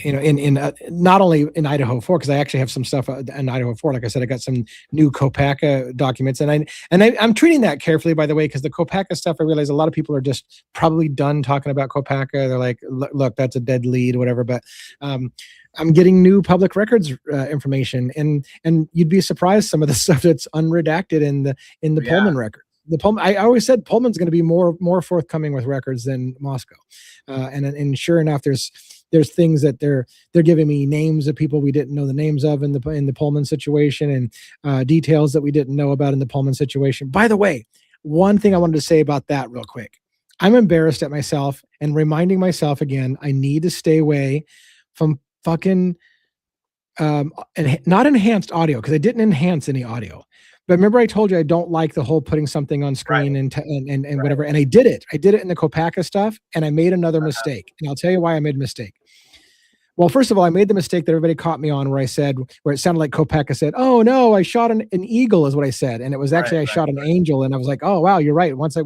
in not only in Idaho 4, because I actually have some stuff in Idaho 4. Like I said, I got some new COPACA documents, and I'm treating that carefully, by the way, because the COPACA stuff, I realize a lot of people are just probably done talking about COPACA. They're like, look, that's a dead lead, whatever. But I'm getting new public records information, and you'd be surprised some of the stuff that's unredacted in the Pullman record. I always said Pullman's going to be more forthcoming with records than Moscow, and sure enough, there's things that they're giving me names of people we didn't know the names of in the Pullman situation, and details that we didn't know about in the Pullman situation. By the way, one thing I wanted to say about that real quick. I'm embarrassed at myself and reminding myself again, I need to stay away from fucking not enhanced audio, because I didn't enhance any audio. But remember, I told you I don't like the whole putting something on screen and whatever. And I did it. I did it in the COPACA stuff, and I made another mistake. And I'll tell you why I made a mistake. Well, first of all, I made the mistake that everybody caught me on, where it sounded like COPACA said, "Oh no, I shot an eagle," is what I said, and it was actually I shot an angel. And I was like, "Oh wow, you're right." Once I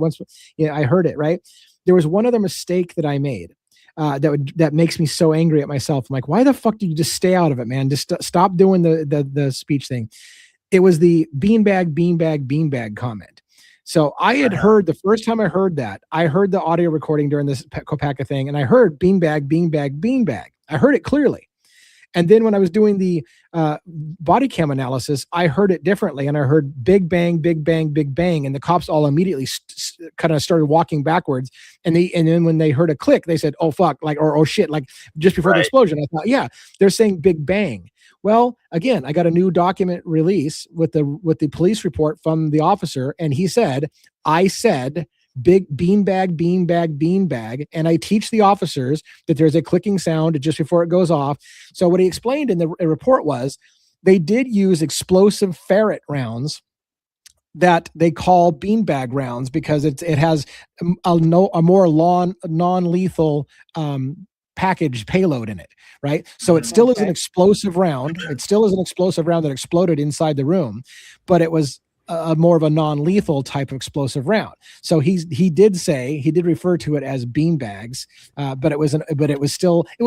heard it right. There was one other mistake that I made. That makes me so angry at myself. I'm like, why the fuck did you just stay out of it, man? Just stop doing the speech thing. It was the beanbag comment. So I had heard, the first time I heard that, I heard the audio recording during this COPACA thing, and I heard beanbag. I heard it clearly. And then when I was doing the body cam analysis, I heard it differently, and I heard big bang, and the cops all immediately kind of started walking backwards. And then when they heard a click, they said, "Oh fuck!" Like or "Oh shit!" Like just before the explosion. I thought, yeah, they're saying big bang. Well, again, I got a new document release with the police report from the officer, and he said, "I said big beanbag, and I teach the officers that there's a clicking sound just before it goes off." So what he explained in the report was they did use explosive ferret rounds that they call beanbag rounds because it has a more non-lethal package payload in it, right? So it still is an explosive round. It still is an explosive round that exploded inside the room, but it was a more of a non-lethal type of explosive round. So he did refer to it as beanbags, but it was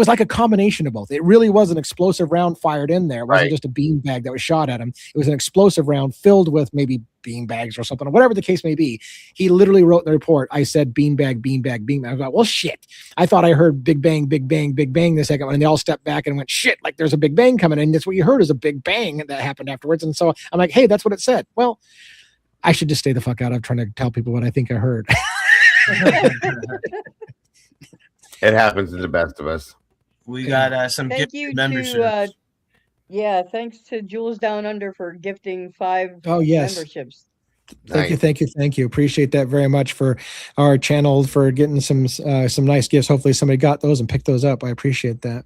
like a combination of both. It really was an explosive round fired in there. It wasn't just a beanbag that was shot at him. It was an explosive round filled with maybe beanbags or something, or whatever the case may be. He literally wrote in the report, I said beanbag, beanbag, beanbag. I was like, well, shit. I thought I heard big bang, big bang, big bang the second one. And they all stepped back and went, shit, like there's a big bang coming in. That's what you heard is a big bang that happened afterwards. And so I'm like, hey, that's what it said. Well, I should just stay the fuck out of trying to tell people what I think I heard. It happens to the best of us. We got some Thank gift you memberships. to thanks to Jules Down Under for gifting 5 memberships. Thank you. Appreciate that very much for our channel, for getting some nice gifts. Hopefully somebody got those and picked those up. I appreciate that.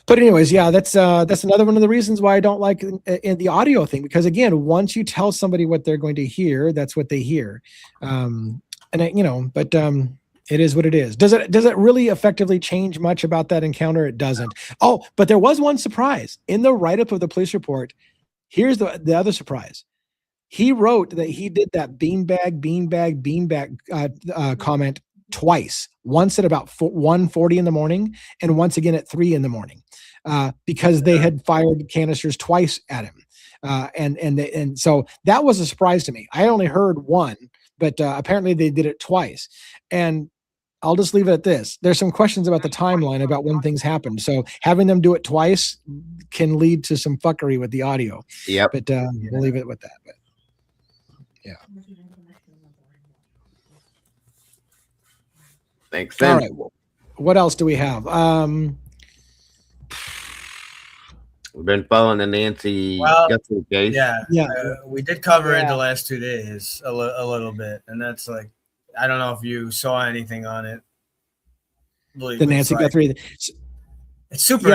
But anyways, yeah, that's another one of the reasons why I don't like in the audio thing, because again, once you tell somebody what they're going to hear, that's what they hear. It is what it is. Does it really effectively change much about that encounter? It doesn't. Oh, but there was one surprise in the write-up of the police report. Here's the other surprise. He wrote that he did that beanbag comment twice. Once at about 1:40 in the morning, and once again at 3 in the morning, because they had fired canisters twice at him, and so that was a surprise to me. I only heard one, but apparently they did it twice. And I'll just leave it at this. There's some questions about the timeline about when things happened. So having them do it twice can lead to some fuckery with the audio. Yep. But we'll leave it with that. But yeah. Makes sense. All right. What else do we have? We've been following the Nancy Guthrie case. Yeah. We did cover it the last 2 days a little bit, and that's like, I don't know if you saw anything on it. The Nancy Guthrie. It's super.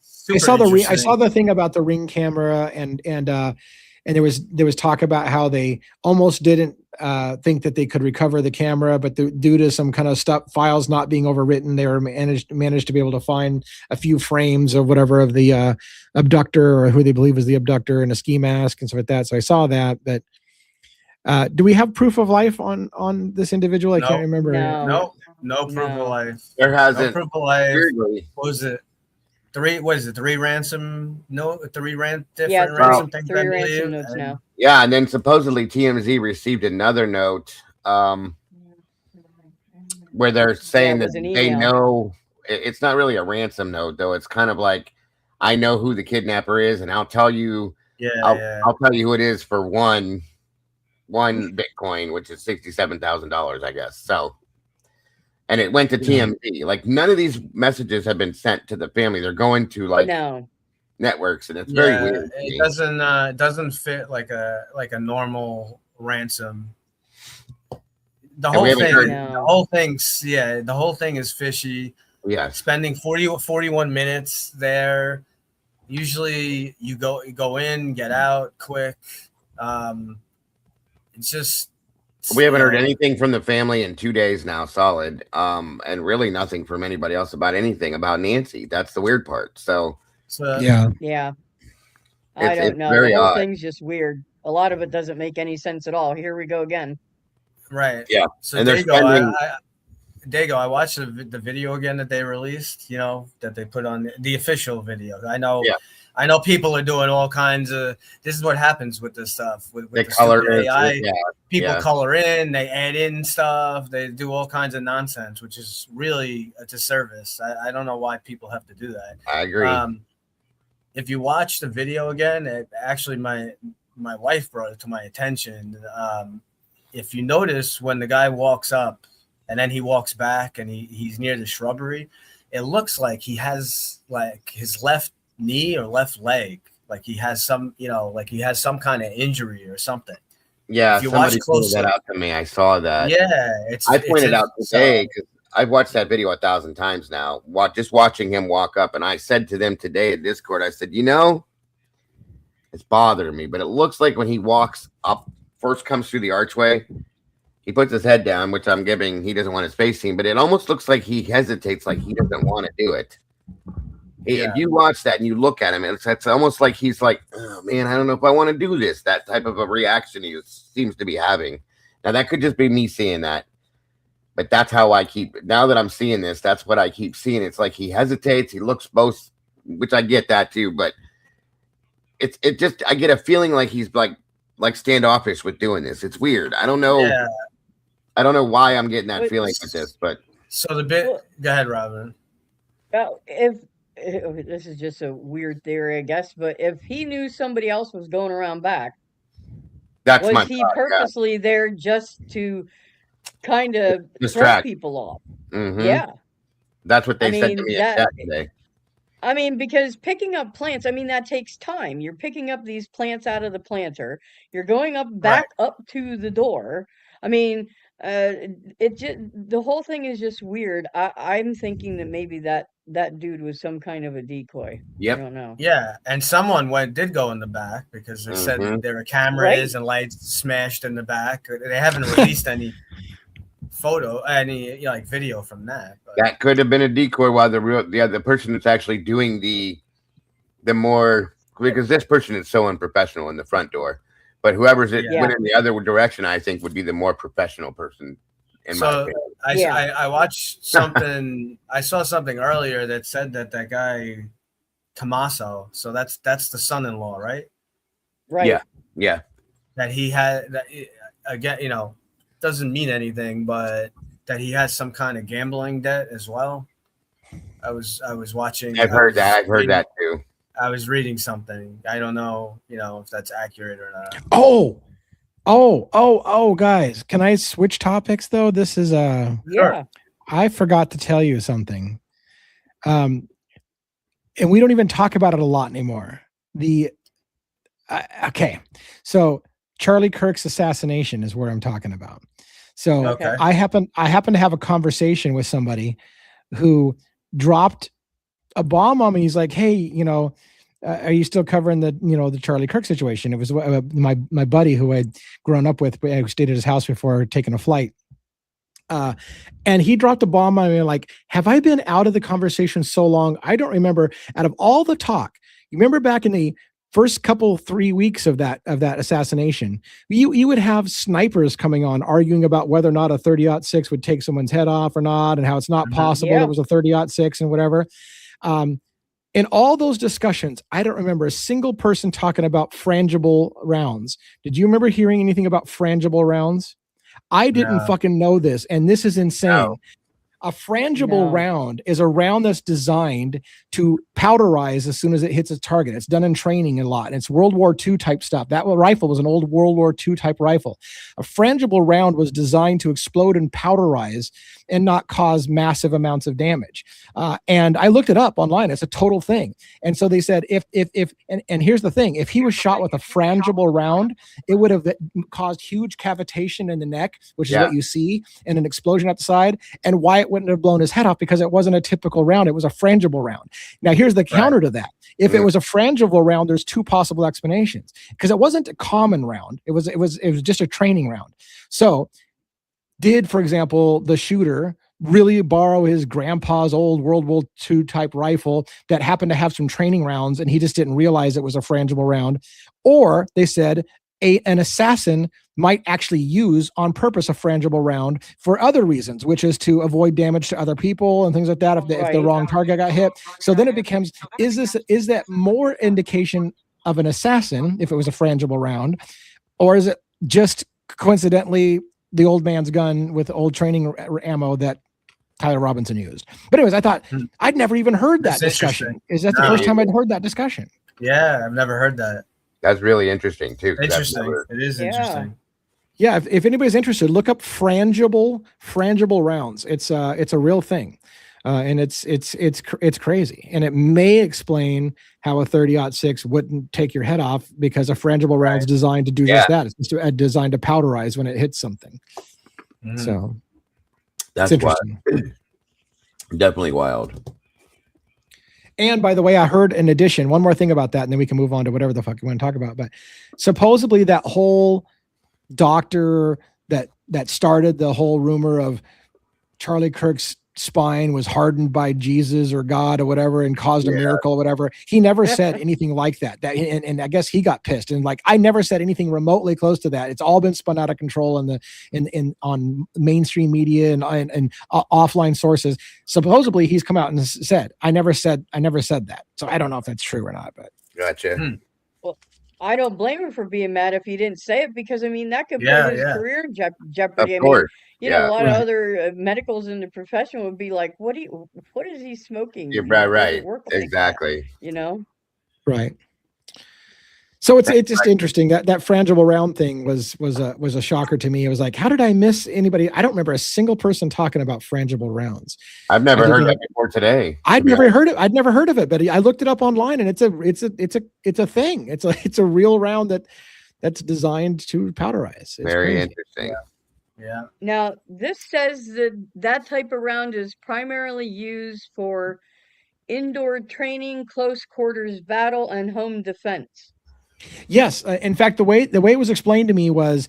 Super I saw the thing about the Ring camera, and there was talk about how they almost didn't think that they could recover the camera, but due to some kind of files not being overwritten, they were managed to be able to find a few frames or whatever of the abductor, or who they believe was the abductor, and a ski mask and stuff like that. So I saw that, but do we have proof of life on this individual? I can't remember. No proof of life. There hasn't. No proof of life. Weirdly. What was it? 3 ransom? No, 3 ransom things. 3 ransom notes now. Yeah, and then supposedly TMZ received another note where they're saying that they know it's not really a ransom note, though. It's kind of like, I know who the kidnapper is, and I'll tell you. I'll tell you who it is for one Bitcoin, which is $67,000, I guess. So, and it went to TMZ. Like, none of these messages have been sent to the family. They're going to networks, and it's very weird. It doesn't fit like a normal ransom. The whole thing is fishy. Yeah, spending 41 minutes there. Usually, you go in, get out quick. It's just, we haven't heard anything from the family in 2 days now, solid. And really nothing from anybody else about anything about Nancy. That's the weird part. So I don't know. The whole thing's just weird. A lot of it doesn't make any sense at all. Here we go again. Right. Yeah. So and Dago, I watched the video again that they released. That they put on the official video. I know. Yeah. I know people are doing all kinds of. This is what happens with this stuff. With the color AI, people color in, they add in stuff, they do all kinds of nonsense, which is really a disservice. I don't know why people have to do that. I agree. If you watch the video again, actually my wife brought it to my attention. If you notice when the guy walks up and then he walks back and he's near the shrubbery, it looks like he has like his left knee or left leg, like he has some kind of injury or something. Yeah, if you somebody pointed that out to me. I saw that. Yeah, I pointed out today because I've watched that video 1,000 times now. Just watching him walk up, and I said to them today at Discord, I said, it's bothering me, but it looks like when he walks up, first comes through the archway, he puts his head down, which I'm giving. He doesn't want his face seen, but it almost looks like he hesitates, like he doesn't want to do it. If you watch that and you look at him, it's almost like he's like, oh man, I don't know if I want to do this. That type of a reaction he seems to be having. Now that could just be me seeing that, but that's how I keep. Now that I'm seeing this, that's what I keep seeing. It's like he hesitates. He looks both, which I get that too, but it just I get a feeling like he's like standoffish with doing this. It's weird. I don't know. Yeah. I don't know why I'm getting that feeling with this, but so the bit. Go ahead, Robin. If this is just a weird theory, I guess, but if he knew somebody else was going around back, was he purposely there just to kind of throw people off? Mm-hmm. Yeah, that's what they said to me at chat today. I mean, because picking up plants, I mean, that takes time. You're picking up these plants out of the planter. You're going back up to the door. I mean, the whole thing is just weird. I'm thinking that maybe that dude was some kind of a decoy. Yep. I don't know. Yeah, and someone did go in the back because they said there were cameras and lights smashed in the back. They haven't released any video from that. But. That could have been a decoy while the person that's actually doing the more, because this person is so unprofessional in the front door, but whoever's went in the other direction, I think would be the more professional person. I watched something. I saw something earlier that said that guy Tommaso. So that's the son-in-law, right? Right. Yeah. That he had that again. Doesn't mean anything, but that he has some kind of gambling debt as well. I was watching. I've heard that too. I was reading something. I don't know, if that's accurate or not. Oh, guys, can I switch topics though? This is yeah. I forgot to tell you something. And we don't even talk about it a lot anymore. Okay. So Charlie Kirk's assassination is where I'm talking about. So I happen to have a conversation with somebody who dropped a bomb on me. He's like, hey, are you still covering the Charlie Kirk situation? It was my buddy who I'd grown up with, who stayed at his house before taking a flight. And he dropped a bomb on me like, have I been out of the conversation so long? I don't remember. Out of all the talk, you remember back in the first 3 weeks of that assassination, you would have snipers coming on arguing about whether or not a 30-06 would take someone's head off or not, and how it's not possible it was a 30-06 and whatever. In all those discussions, I don't remember a single person talking about frangible rounds. Did you remember hearing anything about frangible rounds? I didn't fucking know this, and this is insane. No. A frangible round is a round that's designed to powderize as soon as it hits its target. It's done in training a lot. And it's World War II type stuff. That rifle was an old World War II type rifle. A frangible round was designed to explode and powderize and not cause massive amounts of damage. And I looked it up online. It's a total thing. And so they said, if here's the thing, if he was shot with a frangible round, it would have caused huge cavitation in the neck, which is what you see, and an explosion at the side. And why it wouldn't have blown his head off, because it wasn't a typical round. It was a frangible round. Now, here's the counter to that. If it was a frangible round, there's two possible explanations, because it wasn't a common round. It was just a training round. So did, for example, the shooter really borrow his grandpa's old World War II type rifle that happened to have some training rounds, and he just didn't realize it was a frangible round? Or they said an assassin might actually use on purpose a frangible round for other reasons, which is to avoid damage to other people and things like that if the wrong target got hit. So then it becomes, is that more indication of an assassin if it was a frangible round, or is it just coincidentally the old man's gun with old training ammo that Tyler Robinson used? But anyways, I thought I'd never even heard that discussion. Is that the first time I'd heard that discussion? Yeah, I've never heard that. That's really interesting too. Interesting. It is interesting. Yeah, if anybody's interested, look up frangible rounds. It's a real thing, and it's crazy, and it may explain how a 30-06 wouldn't take your head off, because a frangible round's designed to do just that. It's just designed to powderize when it hits something. So that's interesting. Wild. Definitely wild. And by the way, I heard, in addition, one more thing about that, and then we can move on to whatever the fuck you want to talk about. But supposedly that whole doctor that started the whole rumor of Charlie Kirk's spine was hardened by Jesus or God or whatever and caused a miracle or whatever. He never said anything like that. And I guess he got pissed and like I never said anything remotely close to that. It's all been spun out of control on mainstream media and offline sources. Supposedly he's come out and said, I never said that. So I don't know if that's true or not, but Gotcha. Well, I don't blame him for being mad if he didn't say it because I mean that could put his career in jeopardy. Of course. You know, a lot of other medicals in the profession would be like, "What is he smoking?" You're You know, right. does it work like that?" Exactly. You know. Right. So it's just interesting that frangible round thing was a shocker to me. It was like, how did I miss anybody? I don't remember a single person talking about frangible rounds. I've never heard that before today. I'd never heard of it, but I looked it up online, and it's a thing. It's a real round that's designed to powderize. It's very crazy. interesting. Yeah. Now this says that type of round is primarily used for indoor training, close quarters battle, and home defense. Yes, in fact, the way it was explained to me was,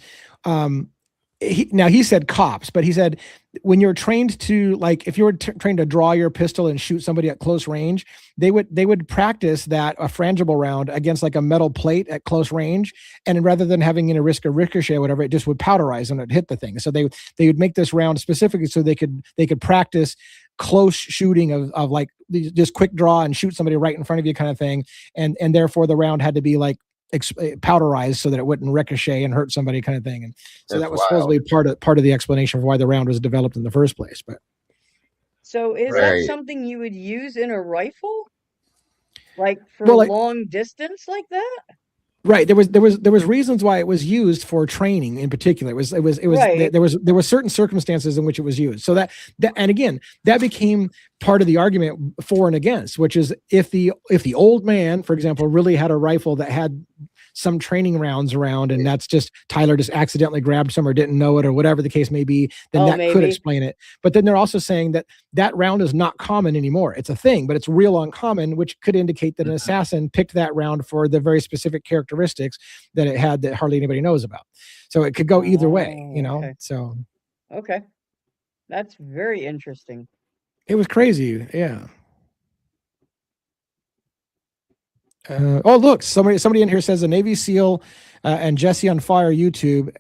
he said cops, but he said when you're trained to, like, if you were trained to draw your pistol and shoot somebody at close range, they would practice that a frangible round against like a metal plate at close range, and rather than having a risk of ricochet or whatever, it just would powderize and it'd hit the thing. So they would make this round specifically so they could practice close shooting of like just quick draw and shoot somebody right in front of you kind of thing, and therefore the round had to be like powderized so that it wouldn't ricochet and hurt somebody kind of thing. And so that was supposedly part of the explanation for why the round was developed in the first place. But so is that something you would use in a rifle, like for long distance like that? Right. There was reasons why it was used for training in particular. It was right. There were certain circumstances in which it was used. So that and again, that became part of the argument for and against, which is if the old man, for example, really had a rifle that had some training rounds around, and that's just Tyler just accidentally grabbed some or didn't know it or whatever the case may be, then could explain it. But then they're also saying that round is not common anymore. It's a thing, but it's real uncommon, which could indicate that an assassin picked that round for the very specific characteristics that it had that hardly anybody knows about. So it could go either way, you know. Okay. So okay, that's very interesting. It was crazy, yeah. Look, somebody in here says a Navy SEAL and Jesse on Fire YouTube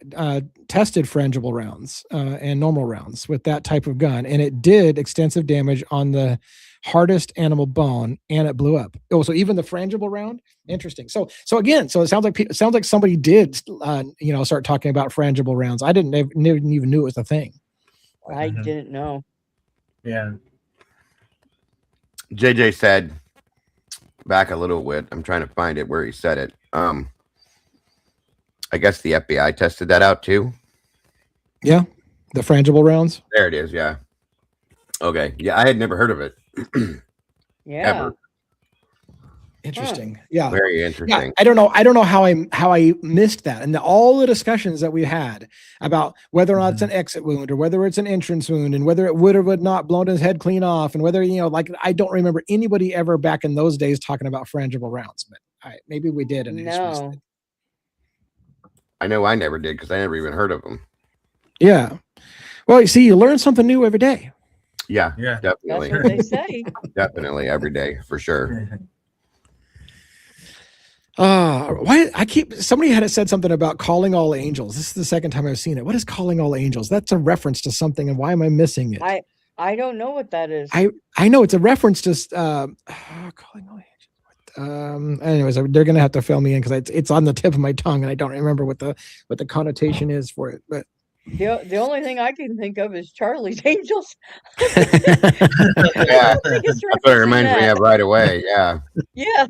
tested frangible rounds and normal rounds with that type of gun, and it did extensive damage on the hardest animal bone, and it blew up. Oh, so even the frangible round, interesting. So again, it sounds like somebody did start talking about frangible rounds. I didn't even knew it was a thing. I didn't know. Yeah. JJ said back a little bit. I'm trying to find it where he said it. I guess the FBI tested that out too. Yeah, the frangible rounds. There it is. Yeah. Okay. Yeah, I had never heard of it. Yeah. Ever. Interesting. Yeah. Very interesting. Yeah, I don't know how I missed that. And all the discussions that we had about whether or not it's an exit wound or whether it's an entrance wound and whether it would or would not blown his head clean off and whether, I don't remember anybody ever back in those days talking about frangible rounds, but maybe we did. And no. I know I never did because I never even heard of them. Yeah. Well, you see, you learn something new every day. Yeah, definitely. That's what they say. Definitely every day for sure. Somebody had said something about calling all angels. This is the second time I've seen it. What is calling all angels? That's a reference to something, and why am I missing it? I don't know what that is. I know it's a reference to calling all angels. Anyways, they're gonna have to fill me in because it's on the tip of my tongue, and I don't remember what the connotation is for it. But the only thing I can think of is Charlie's Angels. Yeah, that's what it reminds me of right away. Yeah. Yeah.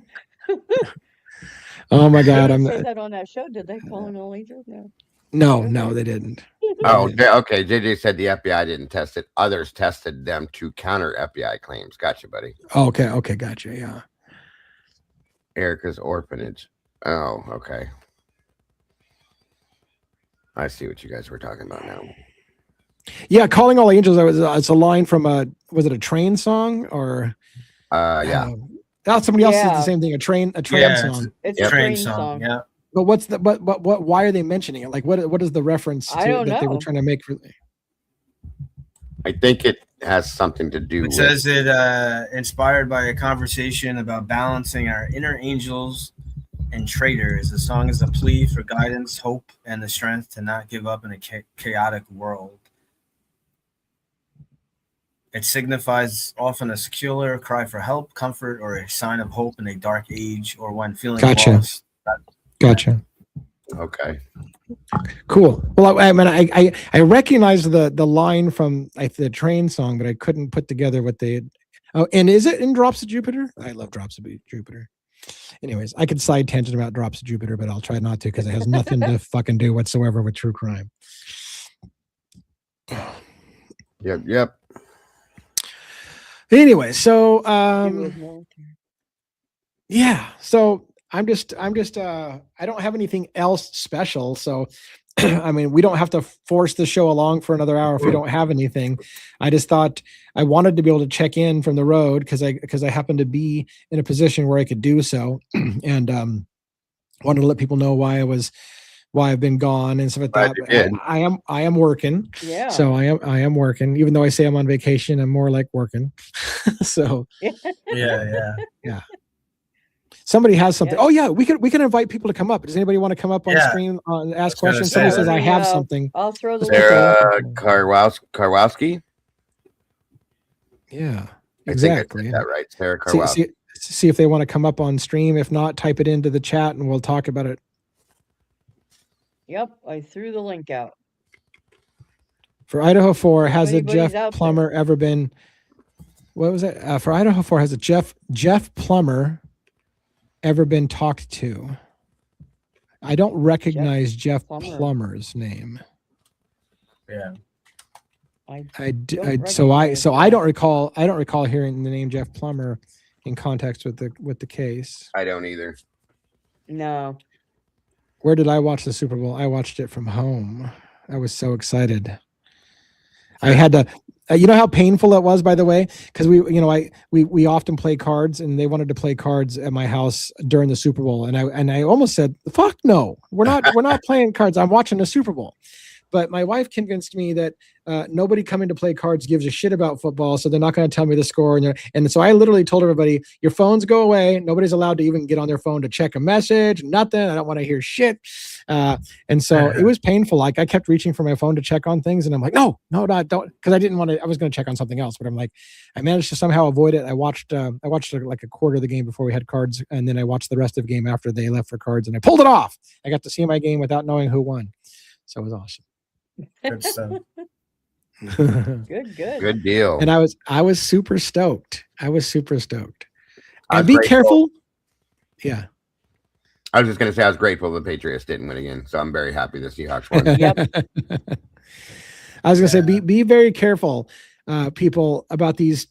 Oh my God! I'm say that on that show. Did they call in all angels? No, they didn't. Oh, okay. JJ said the FBI didn't test it. Others tested them to counter FBI claims. Gotcha, buddy. Okay, gotcha. Yeah. Erica's orphanage. Oh, okay. I see what you guys were talking about now. Yeah, calling all angels. It's a line from was it a Train song or? Yeah. Somebody else said the same thing. A train song. It's a train song. Yeah. But why are they mentioning it? Like what is the reference to that they were trying to make for? I think it has something to do It with. says it inspired by a conversation about balancing our inner angels and traitors. The song is a plea for guidance, hope, and the strength to not give up in a chaotic world. It signifies often a secular cry for help, comfort, or a sign of hope in a dark age or when feeling Gotcha. lost. Gotcha. Okay. Cool. Well, I mean, I recognized the line from the train song, but I couldn't put together what they. Oh, and is it in Drops of Jupiter? I love Drops of Jupiter. Anyways, I could side tangent about Drops of Jupiter, but I'll try not to because it has nothing to fucking do whatsoever with true crime. Yep. Anyway, so yeah, so I'm just I don't have anything else special, so I mean, we don't have to force the show along for another hour if we don't have anything. I just thought I wanted to be able to check in from the road because I happened to be in a position where I could do so, and wanted to let people know why I've been gone and stuff like that. I am working. Yeah. So I am working, even though I say I'm on vacation. I'm more like working. So yeah. somebody has something. Yeah. Oh yeah, we can invite people to come up. Does anybody want to come up on screen and ask questions? Somebody says I have something. I'll throw the Sarah Karwowski. Yeah, exactly. That right, Sarah Karwowski. See if they want to come up on stream. If not, type it into the chat and we'll talk about it. Yep, I threw the link out. For Idaho 4, has a anybody's Jeff Plummer ever been? What was it? For Idaho 4, has a Jeff Plummer ever been talked to? I don't recognize Jeff Plummer's name. Yeah. I don't recall hearing the name Jeff Plummer in context with the case. I don't either. No. Where did I watch the Super Bowl? I watched it from home. I was so excited. I had to, you know how painful it was, by the way, because we often play cards, and they wanted to play cards at my house during the Super Bowl, and I almost said, "Fuck no, we're not playing cards. I'm watching the Super Bowl." But my wife convinced me that nobody coming to play cards gives a shit about football, so they're not going to tell me the score. And so I literally told everybody, your phones go away. Nobody's allowed to even get on their phone to check a message, nothing. I don't want to hear shit. And so it was painful. Like, I kept reaching for my phone to check on things, and I'm like, no, don't, because I didn't want to. I was going to check on something else, but I'm like, I managed to somehow avoid it. I watched like a quarter of the game before we had cards, and then I watched the rest of the game after they left for cards, and I pulled it off. I got to see my game without knowing who won, so it was awesome. Good stuff. Good deal. And I was super stoked. And be careful. Yeah. I was just going to say I was grateful the Patriots didn't win again, so I'm very happy the Seahawks won. Yep. I was going to say be very careful, people, about these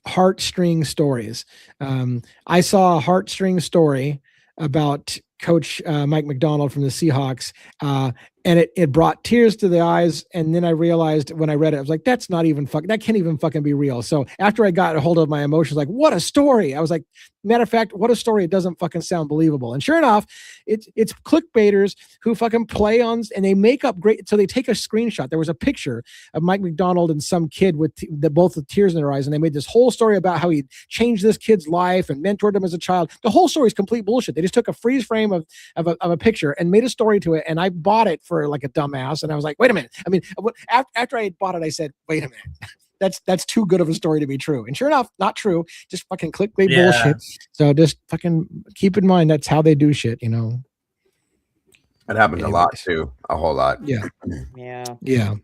heartstring stories. I saw a heartstring story about Coach Mike McDonald from the Seahawks, and it brought tears to the eyes. And then I realized when I read it, I was like, that's not even that can't even fucking be real. So after I got a hold of my emotions, like, what a story. I was like, matter of fact, what a story. It doesn't fucking sound believable. And sure enough, it's clickbaiters who fucking play on, and they make up great. So they take a screenshot. There was a picture of Mike McDonald and some kid with both with tears in their eyes. And they made this whole story about how he changed this kid's life and mentored him as a child. The whole story is complete bullshit. They just took a freeze frame of a picture and made a story to it. And I bought it for like a dumbass. And I was like, wait a minute. I mean, after I had bought it, I said, wait a minute. That's too good of a story to be true. And sure enough, not true. Just fucking clickbait bullshit. So just fucking keep in mind that's how they do shit, you know. It happens a lot too. A whole lot. Yeah. Yeah.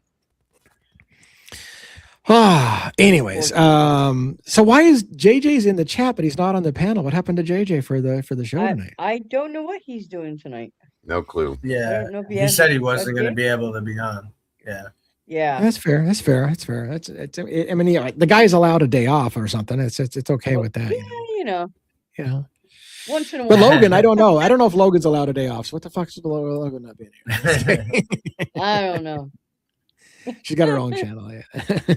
Anyways, so why is JJ's in the chat but he's not on the panel? What happened to JJ for the show tonight? I don't know what he's doing tonight. No clue. I don't know if he said he wasn't going to be able to be on. Yeah. That's fair. That's I mean, yeah, the guy's allowed a day off or something. It's okay with that. Yeah, you know. Once in a while. But Logan, I don't know. I don't know if Logan's allowed a day off. So what the fuck is Logan not being here? I don't know. She's got her own channel.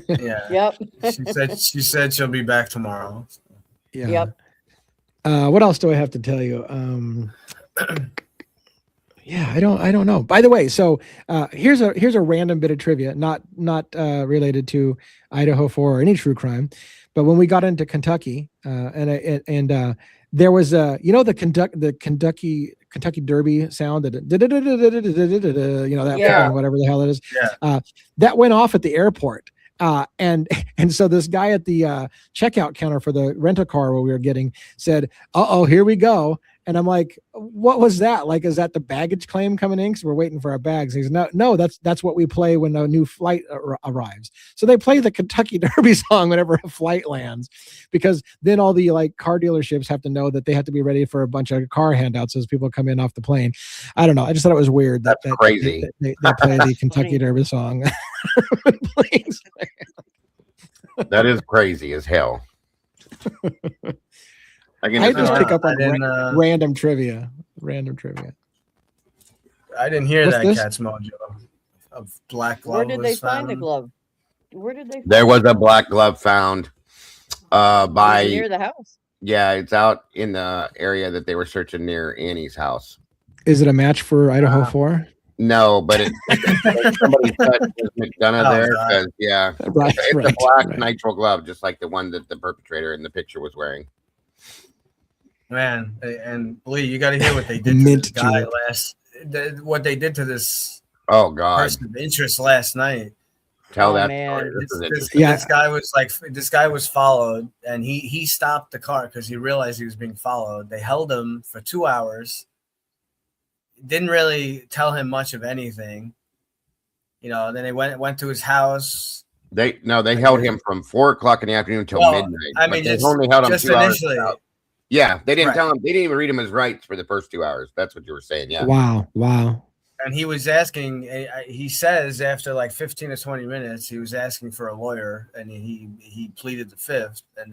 Yeah. Yep. She said she'll be back tomorrow. Yeah. Yep. What else do I have to tell you? Yeah, I don't know. By the way, so here's a random bit of trivia, not related to Idaho 4 or any true crime, but when we got into Kentucky, there was the Kentucky Derby sound, that that Yeah. fucking whatever the hell it is, Yeah. that went off at the airport. And so this guy at the checkout counter for the rental car where we were getting said, "Uh-oh, here we go." And I'm like, "What was that? Like, is that the baggage claim coming in? Because we're waiting for our bags." And he's, no, that's what we play when a new flight arrives. So they play the Kentucky Derby song whenever a flight lands, because then all the like car dealerships have to know that they have to be ready for a bunch of car handouts as people come in off the plane. I don't know. I just thought it was weird that crazy. They play the Kentucky funny. Derby song. That is crazy as hell. I just pick up on random trivia. I didn't hear What's that this? Cat's Mojo of black glove. Where did they was find the found. glove? Where did they find There was a black glove found by near the house? Yeah, it's out in the area that they were searching near Annie's house. Is it a match for Idaho 4? No, but somebody touched McDonough there God. because Right, it's right, a black right. nitrile glove, just like the one that the perpetrator in the picture was wearing. Man, and Lee, you got to hear what they did to Mint this guy julep. what they did to this Oh God! person of interest last night. Tell Oh, that man. story. This is This, interesting. Yeah. this guy was followed, and he stopped the car because he realized he was being followed. They held him for 2 hours. Didn't really tell him much of anything. Then they went to his house. They held him from 4 o'clock in the afternoon until midnight. I mean, they only held him just 2 hours. initially. Yeah, they didn't Right. tell him. They didn't even read him his rights for the first 2 hours. That's what you were saying. Yeah. Wow. And he was asking. He says after like 15 to 20 minutes, he was asking for a lawyer, and he pleaded the fifth, and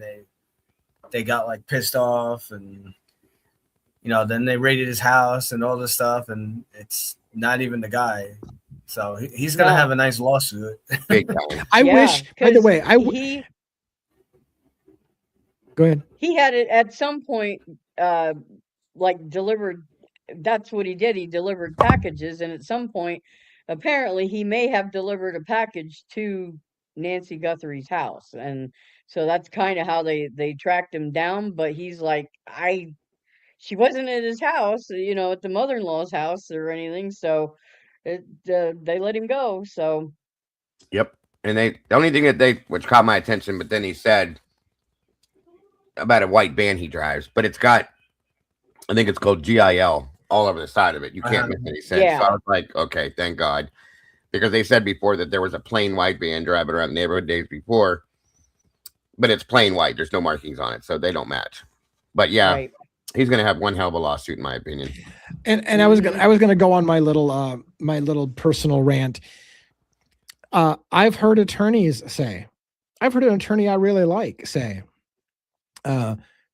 they got like pissed off, and then they raided his house and all this stuff, and it's not even the guy. So he's gonna have a nice lawsuit. Big time. I wish. By the way, go ahead. He had it at some point, like delivered. That's what he did. He delivered packages, and at some point, apparently, he may have delivered a package to Nancy Guthrie's house, and so that's kind of how they tracked him down. But he's like, she wasn't at his house, at the mother-in-law's house or anything. So they let him go. So Yep. And the only thing which caught my attention, but then he said about a white van he drives, but it's got, I think it's called GIL all over the side of it. You can't miss any sense. Yeah. So I was like, okay, thank God. Because they said before that there was a plain white van driving around the neighborhood days before, but it's plain white. There's no markings on it, so they don't match. But yeah, right. he's gonna have one hell of a lawsuit, in my opinion. And I was gonna go on my little personal rant. I've heard an attorney I really like say,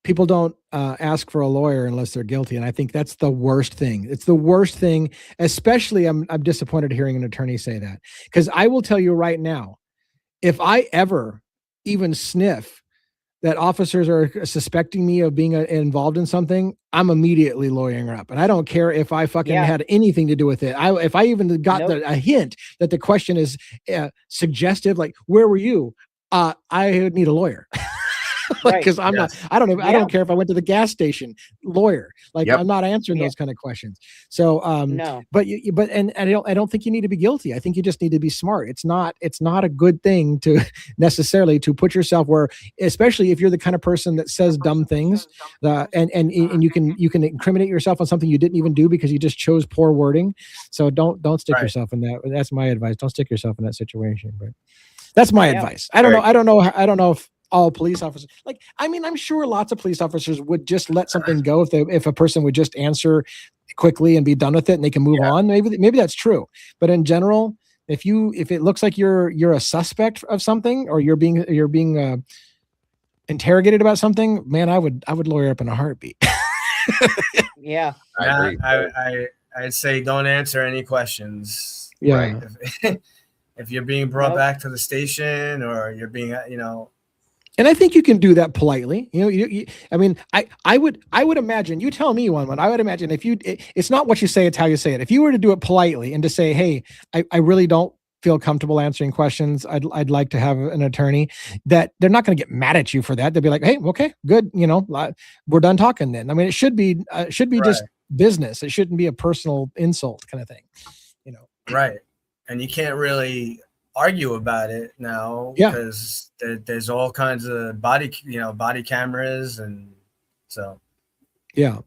people don't ask for a lawyer unless they're guilty, and I think that's the worst thing. It's the worst thing. Especially, I'm disappointed hearing an attorney say that, because I will tell you right now, if I ever even sniff that officers are suspecting me of being involved in something, I'm immediately lawyering up. And I don't care if I fucking had anything to do with it. If I even got a hint that the question is suggestive, like, where were you? I would need a lawyer. Because I don't care if I went to the gas station, lawyer. I'm not answering those kind of questions. So, No. But I don't think you need to be guilty. I think you just need to be smart. It's not a good thing to necessarily to put yourself where, especially if you're the kind of person that says dumb things, and you can incriminate yourself on something you didn't even do because you just chose poor wording. So don't stick yourself in that. That's my advice. Don't stick yourself in that situation. But that's my advice. I don't know if all police officers, I'm sure lots of police officers would just let something go if a person would just answer quickly and be done with it and they can move on. Maybe that's true. But in general, if it looks like you're a suspect of something, or you're being interrogated about something, man, I would lawyer up in a heartbeat. Yeah. I'd say don't answer any questions. Yeah. If you're being brought back to the station, or you're being, And I think you can do that politely. I mean, I would imagine, you tell me one, I would imagine if it's not what you say, it's how you say it. If you were to do it politely and to say, hey, I really don't feel comfortable answering questions. I'd like to have an attorney, that they're not going to get mad at you for that. They'll be like, hey, okay, good. We're done talking then. I mean, it should be just business. It shouldn't be a personal insult kind of thing, Right. And you can't really argue about it now because there's all kinds of body cameras, and so yep.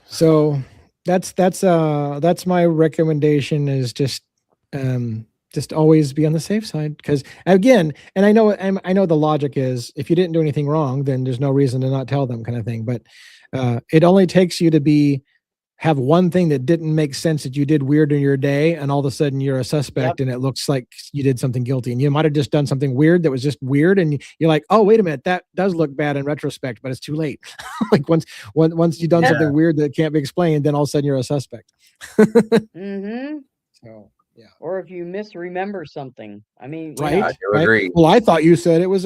So that's my recommendation, is just always be on the safe side, because again, and I know the logic is, if you didn't do anything wrong, then there's no reason to not tell them, kind of thing. But it only takes you to have one thing that didn't make sense that you did weird in your day, and all of a sudden you're a suspect, and it looks like you did something guilty, and you might have just done something weird that was just weird, and you're like, oh, wait a minute, that does look bad in retrospect, but it's too late. Like once you've done something weird that can't be explained, then all of a sudden you're a suspect. Mm-hmm. So yeah. Or if you misremember something, I mean, right. I do agree. Well, I thought you said it was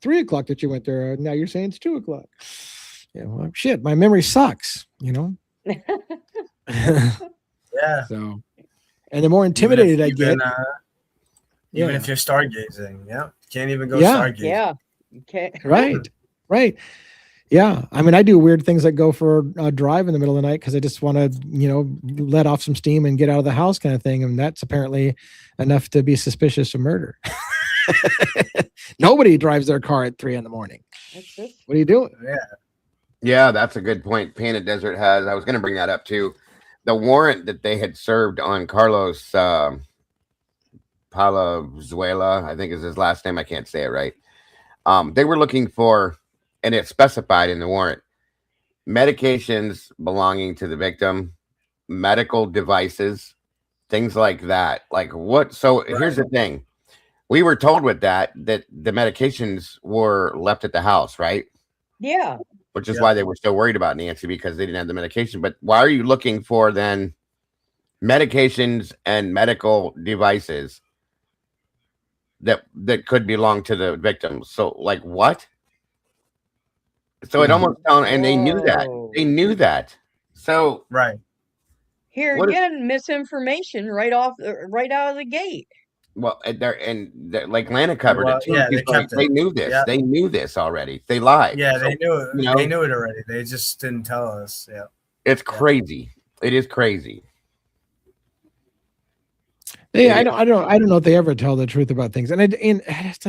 3 o'clock that you went there. Now you're saying it's 2 o'clock. Yeah, well, shit, my memory sucks. Yeah. So, and the more intimidated I get, even if you're stargazing, can't even go stargazing. Yeah, you can't. Right. Yeah, I mean, I do weird things like go for a drive in the middle of the night because I just want to, let off some steam and get out of the house, kind of thing, and that's apparently enough to be suspicious of murder. Nobody drives their car at 3 a.m. What are you doing? Yeah, that's a good point. Panda Desert has. I was going to bring that up too. The warrant that they had served on Carlos Palazuela, I think is his last name. I can't say it right. They were looking for, and it's specified in the warrant, medications belonging to the victim, medical devices, things like that. Like what? So here's the thing. We were told with that the medications were left at the house, right? Yeah. Which is why they were so worried about Nancy, because they didn't have the medication. But why are you looking for then medications and medical devices that could belong to the victim? So like what? So it almost and they knew that. They knew that. So here again, misinformation right out of the gate. Well, like Lana covered it too. They knew this. Yeah. They knew this already. They lied. Yeah, they knew it. They knew it already. They just didn't tell us. Yeah, it's crazy. It is crazy. I don't know if they ever tell the truth about things, and it's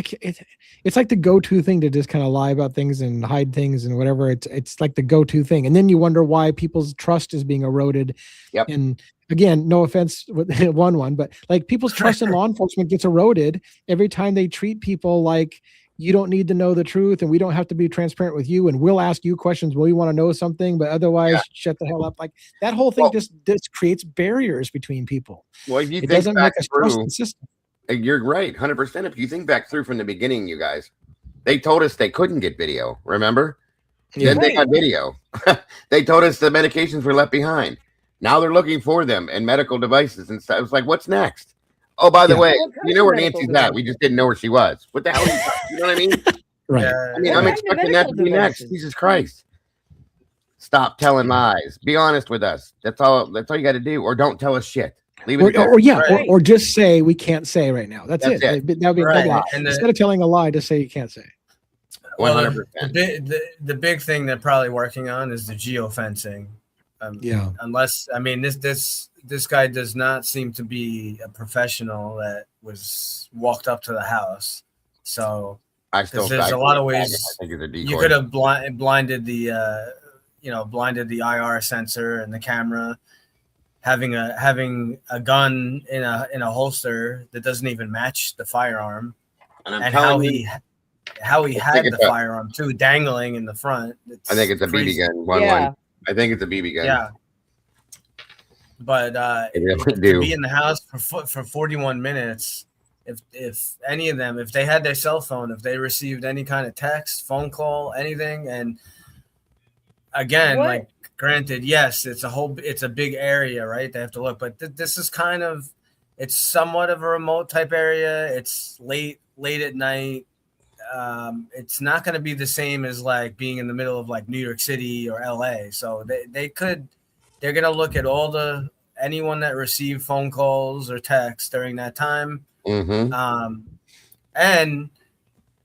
like the go-to thing to just kind of lie about things and hide things and whatever. It's like the go-to thing, and then you wonder why people's trust is being eroded. Yep. And again, no offense with one, but like people's trust in law enforcement gets eroded every time they treat people like you don't need to know the truth, and we don't have to be transparent with you, and we'll ask you questions when we want to know something, but otherwise shut the hell up. Like that whole thing just creates barriers between people. Well, if you it doesn't make us trust the system. You're right, 100%. If you think back through from the beginning, you guys, they told us they couldn't get video. Remember? Yeah. Then they got video. They told us the medications were left behind. Now they're looking for them and medical devices and stuff. It's like, what's next? Oh, by the way, you know where Nancy's at. We just didn't know where she was. What the hell? You know what I mean? Right. I mean, I'm expecting that to be next. Jesus Christ. Stop telling lies. Be honest with us. That's all you got to do. Or don't tell us shit. Leave it or just say we can't say right now. That's it. That would be a lie. Instead of telling a lie, just say you can't say. 100%. The big thing they're probably working on is the geofencing. Unless, I mean, this guy does not seem to be a professional that was walked up to the house. So there's a lot of ways you could have blinded the IR sensor and the camera. Having a gun in a holster that doesn't even match the firearm, and how he had the firearm too, dangling in the front. I think it's a BB gun. I think it's a BB gun. Yeah. But to be in the house for 41 minutes, if any of them, if they had their cell phone, if they received any kind of text, phone call, anything, and again, like granted, yes, it's a big area, right? They have to look, but this is it's somewhat of a remote type area. It's late late at night. It's not going to be the same as like being in the middle of like New York City or LA. So they're going to look at anyone that received phone calls or texts during that time. Mm-hmm. And,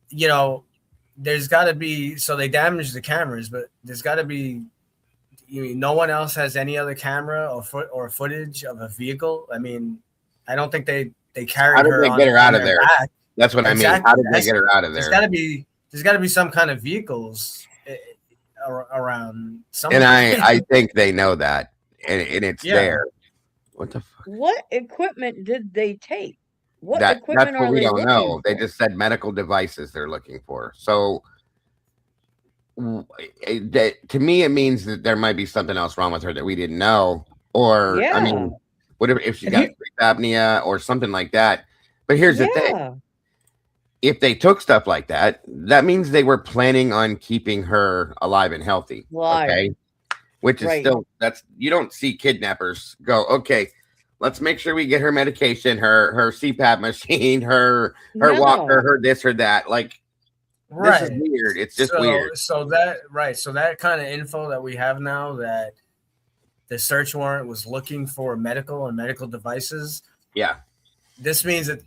you know, there's got to be, so they damaged the cameras, but there's got to be, no one else has any other camera or footage of a vehicle. I mean, I don't think they carried How did her they on, get her out on of their there? back. That's what Exactly. I mean. How did they get her out of there? There's got to be some kind of vehicles around somewhere. And I think they know that, and it's there. What the fuck? What equipment did they take? What That's equipment what are we they don't looking know. They for? just said medical devices they're looking for. So to me, it means that there might be something else wrong with her that we didn't know. Or, I Yeah. mean, whatever, if she got sleep apnea or something like that. But here's the thing. If they took stuff like that, that means they were planning on keeping her alive and healthy. Okay. Which is still, you don't see kidnappers go, okay, let's make sure we get her medication, her CPAP machine, her walker, her this or that. Like, this is weird. It's just weird. So that kind of info that we have now, that the search warrant was looking for medical and medical devices. Yeah. This means that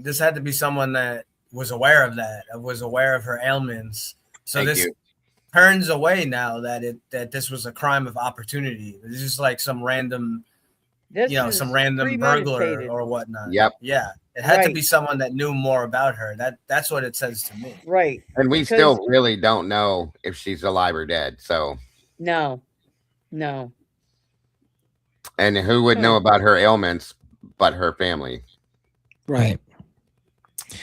this had to be someone that was aware of that, was aware of her ailments. So turns away now that this was a crime of opportunity. This is like some random, some random burglar or whatnot. Yep. Yeah. It had to be someone that knew more about her. That's what it says to me. Right. And we still really don't know if she's alive or dead. So no. And who would know about her ailments but her family? Right.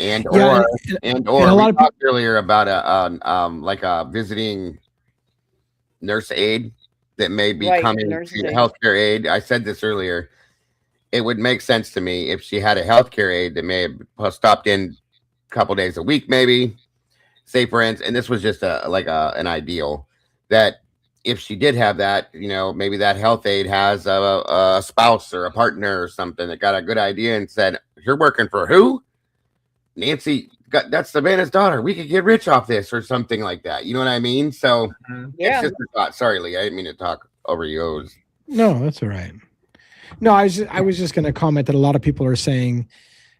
And we talked earlier about a visiting nurse aide that may be coming to healthcare aide. I said this earlier. It would make sense to me if she had a healthcare aide that may have stopped in a couple days a week, maybe. Say for instance, and this was just an ideal that if she did have that, maybe that health aide has a spouse or a partner or something that got a good idea and said, "You're working for who? Nancy, that's Savannah's daughter. We could get rich off this," or something like that. You know what I mean? So it's just a thought. Sorry, Lee, I didn't mean to talk over you. No, that's all right. No, I was just going to comment that a lot of people are saying,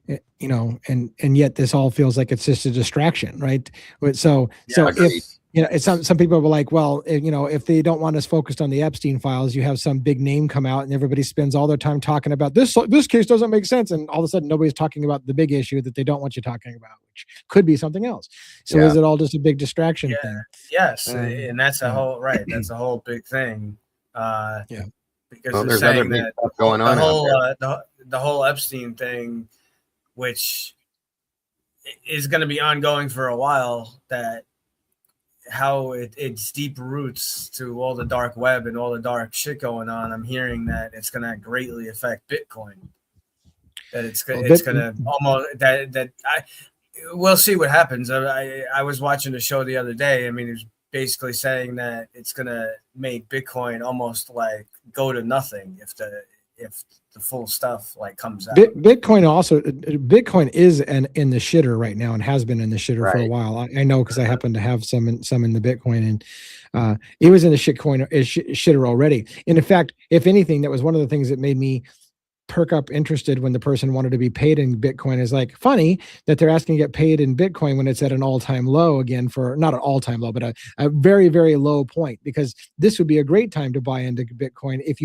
and yet this all feels like it's just a distraction, right? So if some people were like, well, if they don't want us focused on the Epstein files, you have some big name come out and everybody spends all their time talking about this case doesn't make sense, and all of a sudden nobody's talking about the big issue that they don't want you talking about, which could be something else. So is it all just a big distraction thing? Yes, and that's a whole that's a whole big thing. Because there's other big stuff going on. The whole Epstein thing, which is going to be ongoing for a while, that how it's deep roots to all the dark web and all the dark shit going on. I'm hearing that it's going to greatly affect Bitcoin. That it's going to almost we'll see what happens. I was watching a show the other day. I mean, it was basically saying that it's going to make Bitcoin almost like go to nothing if the full stuff like comes out. Bitcoin is in the shitter right now and has been in the shitter for a while. I know because I happen to have some in the Bitcoin, and it was in the shitter already. And in fact, if anything, that was one of the things that made me perk up interested when the person wanted to be paid in Bitcoin. Is like funny that they're asking to get paid in Bitcoin when it's at an all-time low again, for not an all-time low, but a very, very low point, because this would be a great time to buy into Bitcoin if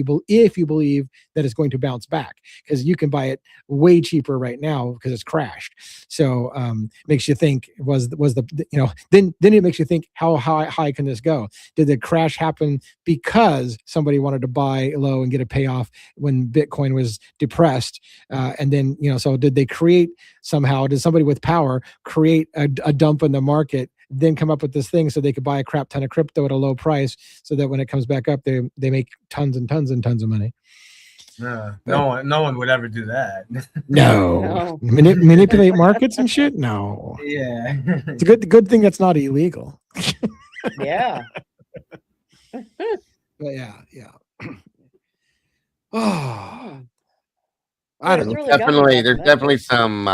you believe that it's going to bounce back, because you can buy it way cheaper right now because it's crashed. So makes you think then it makes you think how high can this go? Did the crash happen because somebody wanted to buy low and get a payoff when Bitcoin was depressed, and then so did somebody with power create a dump in the market, then come up with this thing so they could buy a crap ton of crypto at a low price, so that when it comes back up, they make tons and tons and tons of money? No one would ever do that. No. Manipulate markets and shit. No. Yeah, it's a good thing that's not illegal. Yeah. Yeah. Oh, I don't know. There's definitely some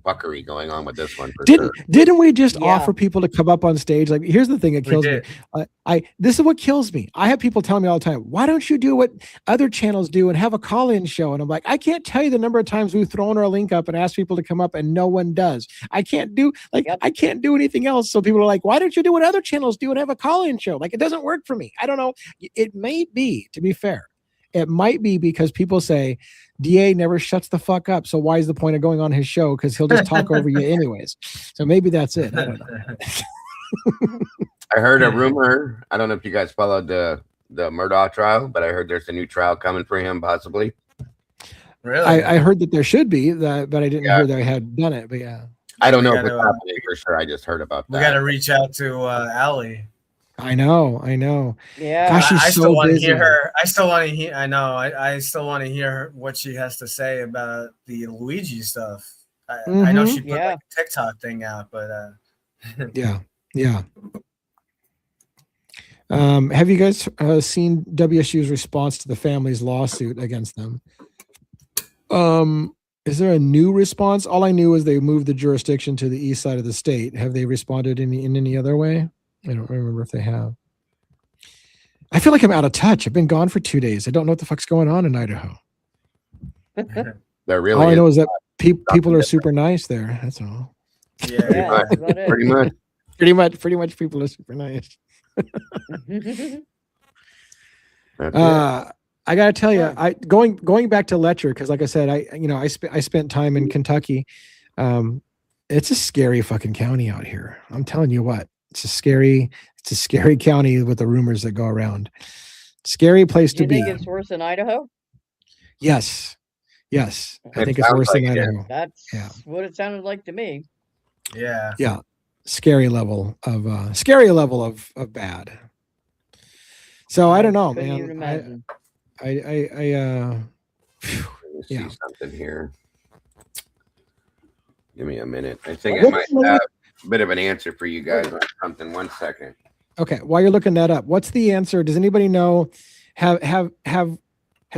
fuckery going on with this one for sure. Didn't we just Yeah. offer people to come up on stage? Like, here's the thing that kills me. This is what kills me. I have people telling me all the time, why don't you do what other channels do and have a call-in show? And I'm like, I can't tell you the number of times we've thrown our link up and asked people to come up and no one does. I can't do I can't do anything else. So people are like, why don't you do what other channels do and have a call-in show? Like, it doesn't work for me. I don't know. It may be, to be fair. It might be because people say DA never shuts the fuck up. So why is the point of going on his show? Because he'll just talk over you anyways. So maybe that's it. I don't know. I heard a rumor. I don't know if you guys followed the Murdaugh trial, but I heard there's a new trial coming for him, possibly. Really? I heard that there should be that, but I didn't hear that I had done it. But yeah, I don't know if it's happening for sure. I just heard about that. We got to reach out to Allie. I know. Yeah. Gosh, she's I so still want to busy. hear her. I still want to hear. I know. I still want to hear what she has to say about the Luigi stuff. I know she put like a TikTok thing out, but yeah. Have you guys seen WSU's response to the family's lawsuit against them? Is there a new response? All I knew is they moved the jurisdiction to the east side of the state. Have they responded in any other way? I don't remember if they have. I feel like I'm out of touch. I've been gone for 2 days. I don't know what the fuck's going on in Idaho. There really all I know is that people are different. super nice there. That's all. yeah. That's about it. Pretty much. Pretty much people are super nice. That's it. I gotta tell you, going back to Letcher, because like I said, I spent time in Kentucky. It's a scary fucking county out here. I'm telling you what, it's a scary county with the rumors that go around. Scary place to You be. think it's worse than Idaho? Yes. I It think it's sounds worse than like it. Idaho. That's what it sounded like to me. Yeah. Yeah. Scary level of bad. So I don't know, Couldn't even man. imagine. Let me see yeah. something here. Give me a minute. I think I might have a bit of an answer for you guys on something. 1 second. Okay, while you're looking that up, what's the answer? Does anybody know? Has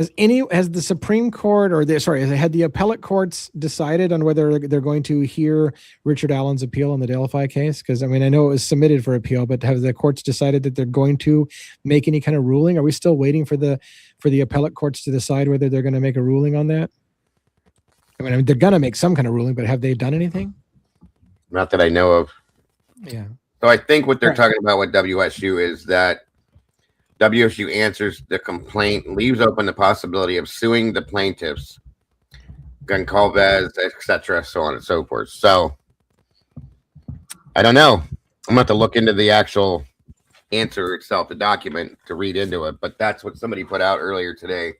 the Supreme Court had the appellate courts decided on whether they're going to hear Richard Allen's appeal on the Delphi case? Because I mean, I know it was submitted for appeal, but have the courts decided that they're going to make any kind of ruling? Are we still waiting for the appellate courts to decide whether they're going to make a ruling on that? I mean, they're going to make some kind of ruling, but have they done anything? Not that I know of. Yeah. So I think what they're talking about with WSU is that WSU answers the complaint, leaves open the possibility of suing the plaintiffs, Goncalves, etc., so on and so forth. So I don't know. I'm going to have to look into the actual answer itself, the document, to read into it. But that's what somebody put out earlier today.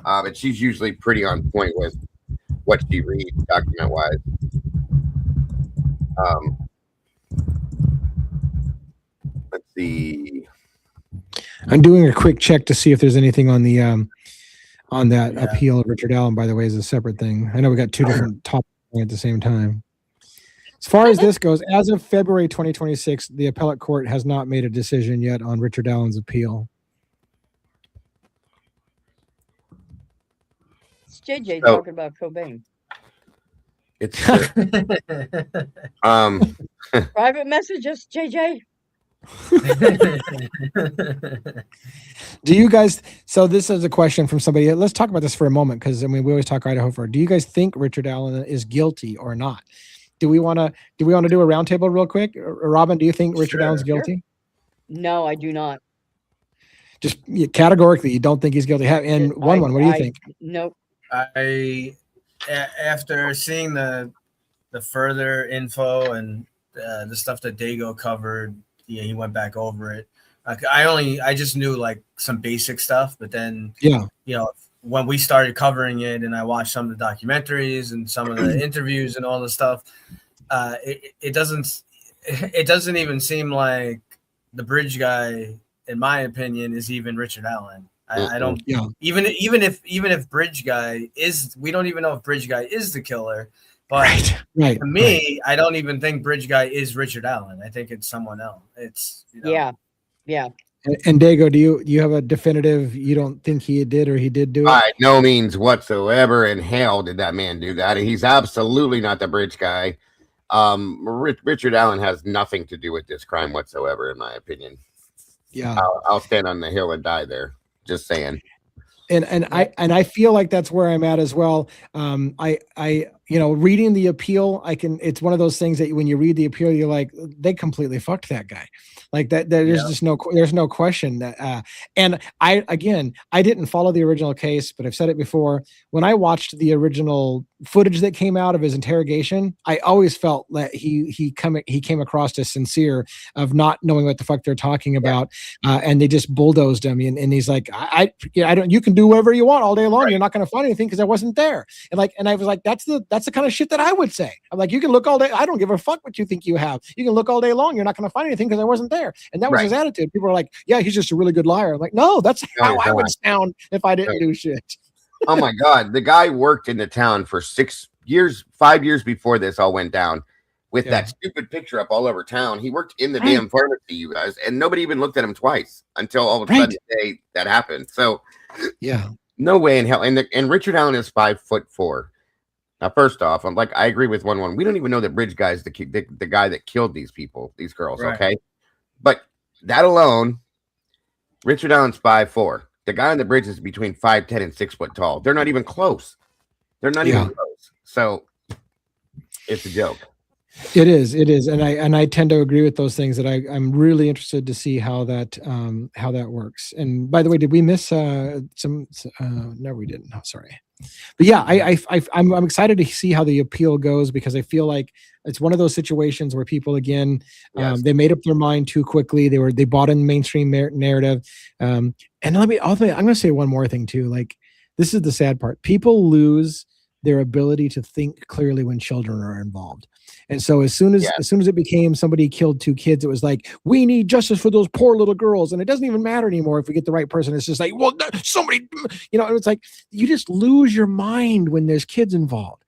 And she's usually pretty on point with what she reads document-wise. Let's see. I'm doing a quick check to see if there's anything on the on that appeal of Richard Allen, by the way, is a separate thing. I know we got two different topics at the same time. As far as this goes, as of February 2026, the appellate court has not made a decision yet on Richard Allen's appeal. It's JJ talking about Cobain. It's Private messages, JJ. Do you guys, so this is a question from somebody. Let's talk about this for a moment, because I mean, we always talk Idaho for. Do you guys think Richard Allen is guilty or not? Do we want to do a roundtable real quick? Robin, do you think Richard Allen's guilty? No, I do not. Just categorically, you don't think he's guilty. And what do you think? Nope. After seeing the further info and the stuff that Dago covered, he went back over it. I just knew like some basic stuff, but then when we started covering it and I watched some of the documentaries and some of the interviews and all the stuff, it doesn't even seem like the bridge guy, in my opinion, is even Richard Allen. I don't even if Bridge Guy is, we don't even know if Bridge Guy is the killer, but to me, I don't even think Bridge Guy is Richard Allen. I think it's someone else. It's Yeah. And Dago, do you have a definitive? You don't think he did or he did do it? By no means whatsoever in hell did that man do that. He's absolutely not the bridge guy. Richard Allen has nothing to do with this crime whatsoever, in my opinion. Yeah, I'll stand on the hill and die there. Just saying. and I feel like that's where I'm at as well. I reading the appeal, it's one of those things that when you read the appeal, you're like, they completely fucked that guy. Like that there's just there's no question that and I didn't follow the original case, but I've said it before. When I watched the original footage that came out of his interrogation, I always felt that he came across as sincere of not knowing what the fuck they're talking about, and they just bulldozed him. And he's like, I don't. You can do whatever you want all day long. Right. You're not going to find anything because I wasn't there. And I was like, that's the kind of shit that I would say. I'm like, you can look all day. I don't give a fuck what you think you have. You can look all day long. You're not going to find anything because I wasn't there. And that was his attitude. People are like, yeah, he's just a really good liar. I'm like, no, that's how I would sound if I didn't do shit. Oh my God. The guy worked in the town for 5 years before this all went down with that stupid picture up all over town. He worked in the damn pharmacy, you guys, and nobody even looked at him twice until all of a sudden that happened. So no way in hell. And Richard Allen is 5'4". Now, first off, I'm like, I agree with 1-1. We don't even know that Bridge guy is the guy that killed these people, these girls. Right. Okay. But that alone, Richard Allen's 5'4". The guy on the bridge is between 5'10" and 6 foot tall. They're not even close. Even close. So it's a joke. It is, and I tend to agree with those things. That I'm really interested to see how that works. And by the way, did we miss some? No, we didn't. Oh, sorry. But yeah, I'm excited to see how the appeal goes, because I feel like it's one of those situations where people again they made up their mind too quickly. They bought in mainstream narrative. And I'm going to say one more thing too. Like, this is the sad part. People lose their ability to think clearly when children are involved. And so as soon as it became somebody killed 2 kids, it was like, we need justice for those poor little girls. And it doesn't even matter anymore if we get the right person. It's just like, well, somebody, and it's like, you just lose your mind when there's kids involved.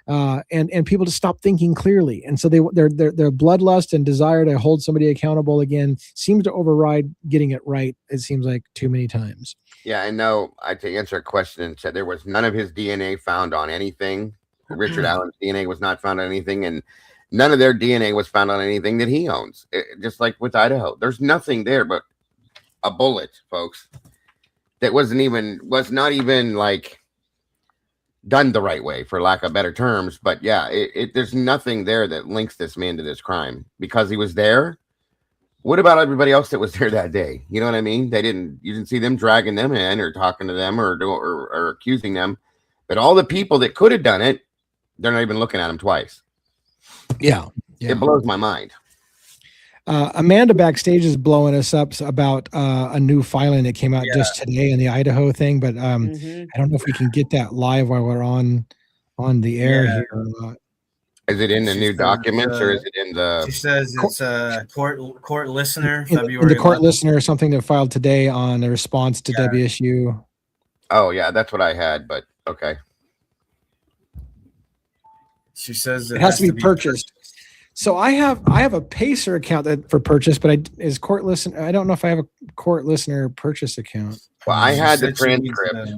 And people just stop thinking clearly. And so their bloodlust and desire to hold somebody accountable again seems to override getting it right. It seems like too many times. Yeah, I know. I to answer a question and said there was none of his DNA found on anything. Richard Allen's DNA was not found on anything, and none of their DNA was found on anything that he owns. Just like with Idaho, there's nothing there but a bullet, folks. That was not even like done the right way, for lack of better terms. But yeah, there's nothing there that links this man to this crime because he was there. What about everybody else that was there that day? You know what I mean? You didn't see them dragging them in or talking to them or accusing them. But all the people that could have done it, they're not even looking at them twice. Yeah. It blows my mind. Amanda backstage is blowing us up about a new filing that came out just today in the Idaho thing, but I don't know if we can get that live while we're on the air here or not. Is it in the new documents or is it in the? She says it's a court listener, February. In the court 11th. Listener, something that filed today on a response to WSU. Oh yeah, that's what I had, but okay. She says it has to be purchased. So I have a Pacer account for purchase, but is court listener. I don't know if I have a court listener purchase account. Well, I had the transcript.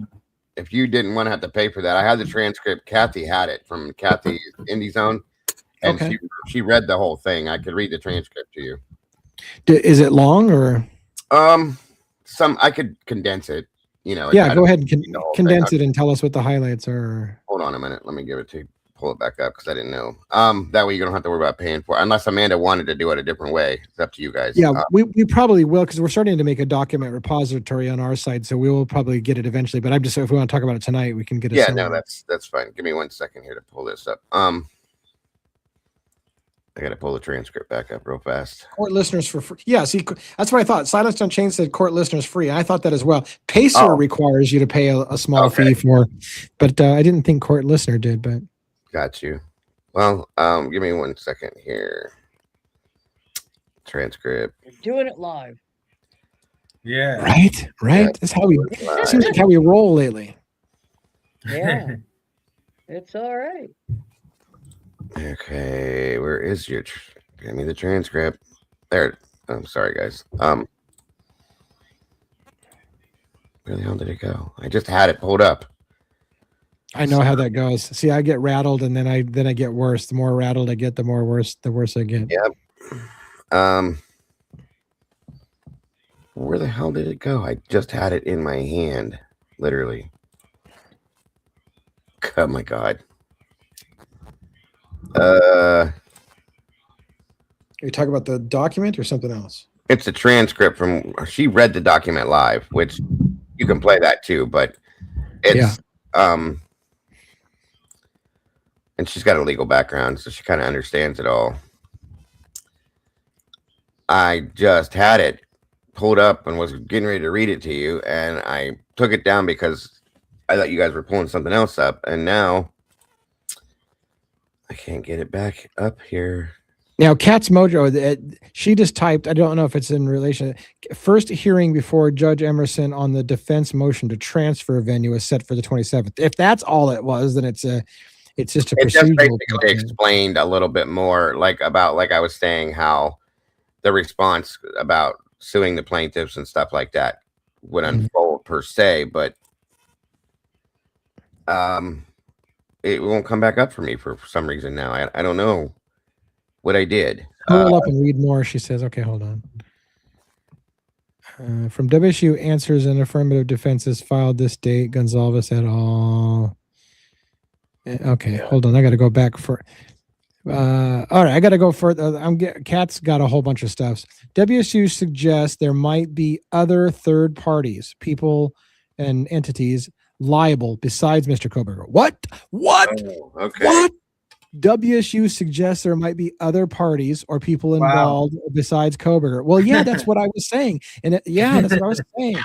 If you didn't want to have to pay for that, I had the transcript. Kathy had it from Kathy Indie Zone, and she read the whole thing. I could read the transcript to you. Is it long or? I could condense it. Yeah, go ahead and condense it and tell us what the highlights are. Hold on a minute. Let me give it to you. Pull it back up because I didn't know. That way you don't have to worry about paying for it unless Amanda wanted to do it a different way. It's up to you guys. Yeah, we probably will, because we're starting to make a document repository on our side, so we will probably get it eventually. But I'm just, if we want to talk about it tonight, we can get it. Yeah, no, that's fine. Give me 1 second here to pull this up. I got to pull the transcript back up real fast. Court listeners for free. Yeah, see, that's what I thought. Silence Unchained said court listeners free. I thought that as well. Pacer requires you to pay a small fee for, but I didn't think court listener did. But got you. Well, give me 1 second here. Transcript. You're doing it live. Yeah. Right. Yeah, that's how seems like how we roll lately. Yeah. It's all right. Okay, where is your? Give me the transcript. There. I'm sorry, guys. Where the hell did it go? I just had it pulled up. I know how that goes. See, I get rattled, and then I get worse. The more rattled I get, the worse I get. Yep. Where the hell did it go? I just had it in my hand, literally. Oh my god. Are you talking about the document or something else? It's a transcript from. She read the document live, which you can play that too. But it's and she's got a legal background, so she kind of understands it all. I just had it pulled up and was getting ready to read it to you, and I took it down because I thought you guys were pulling something else up, and now I can't get it back up here. Now, Cat's Mojo, she just typed, I don't know if it's in relation. First hearing before Judge Emerson on the defense motion to transfer venue is set for the 27th. If that's all it was, then it's just a procedural. Just basically explained a little bit more, like I was saying, how the response about suing the plaintiffs and stuff like that would unfold per se, but it won't come back up for me for some reason now. I don't know what I did. Scroll up and read more, she says. Okay, hold on. From WSU answers and affirmative defenses filed this date, Gonzalez et al. Okay, hold on. I got to go back for. All right, I got to go further. Kat's got a whole bunch of stuff. WSU suggests there might be other third parties, people and entities liable besides Mr. Koberger. What? Oh, okay. What? WSU suggests there might be other parties or people involved besides Koberger. Well, yeah, that's what I was saying. And that's what I was saying.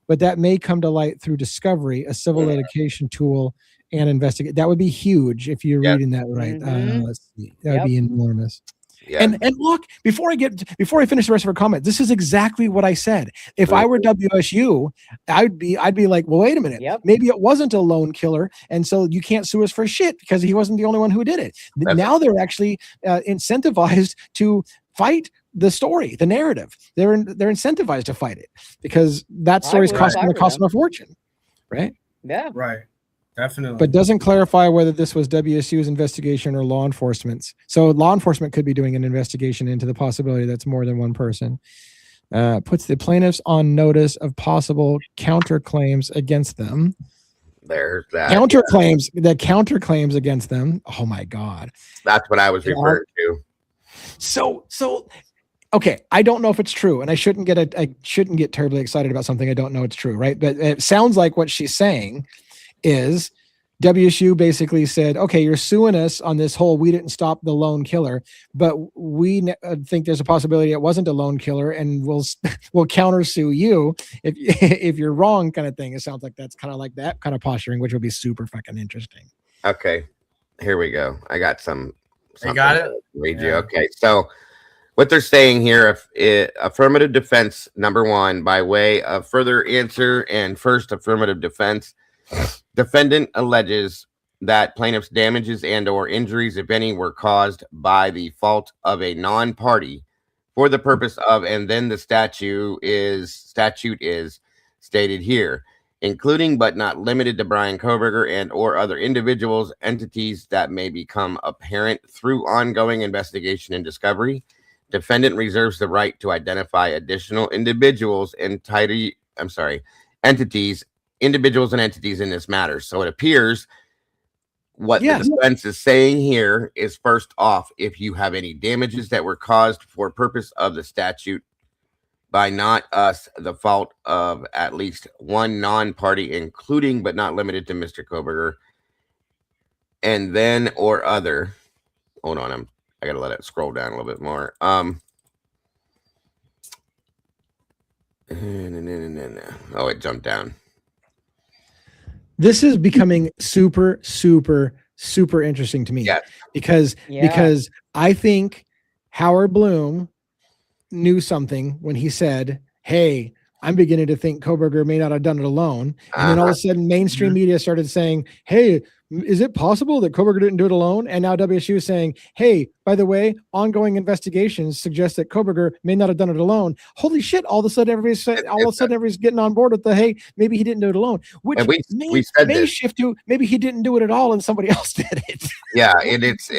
But that may come to light through discovery, a civil litigation tool, and investigate. That would be huge if you're reading that right. Let's see. That would be enormous. Yeah. And look, before I finish the rest of her comment, this is exactly what I said. If I were WSU, I'd be like, well, wait a minute. Maybe it wasn't a lone killer, and so you can't sue us for shit because he wasn't the only one who did it. Now they're actually incentivized to fight the story, the narrative. They're incentivized to fight it because that story is costing them a fortune, right? Yeah, right. Definitely. But doesn't clarify whether this was WSU's investigation or law enforcement's. So law enforcement could be doing an investigation into the possibility that's more than one person. Puts the plaintiffs on notice of possible counterclaims against them. There's that. Counterclaims against them. Oh my God. That's what I was referring to. So okay, I don't know if it's true, and I shouldn't get terribly excited about something I don't know it's true, right? But it sounds like what she's saying is WSU basically said, okay, you're suing us on this whole we didn't stop the lone killer, but we think there's a possibility it wasn't a lone killer, and we'll countersue you if you're wrong, kind of thing. It sounds like that's kind of like that kind of posturing, which would be super fucking interesting. Okay, here we go. I got some. You got it? Read you. Okay, so what they're saying here, affirmative defense number one, by way of further answer and first affirmative defense, defendant alleges that plaintiff's damages and or injuries, if any, were caused by the fault of a non-party for the purpose of, and then the statute is stated here, including but not limited to Brian Koberger and or other individuals, entities that may become apparent through ongoing investigation and discovery. Defendant reserves the right to identify additional individuals and individuals and entities in this matter. So it appears what the defense is saying here is, first off, if you have any damages that were caused for purpose of the statute by not us, the fault of at least one non-party, including but not limited to Mr. Koberger, and then or other. Hold on, I gotta let it scroll down a little bit more. Oh, it jumped down. This is becoming super, super, super interesting to me because I think Howard Bloom knew something when he said, hey, I'm beginning to think Koberger may not have done it alone. And then all of a sudden, mainstream media started saying, hey, is it possible that Koberger didn't do it alone? And now WSU is saying, hey, by the way, ongoing investigations suggest that Koberger may not have done it alone. Holy shit. All of a sudden, everybody's getting on board with the, hey, maybe he didn't do it alone, which we said may this. shift to maybe he didn't do it at all and somebody else did it. Yeah, it's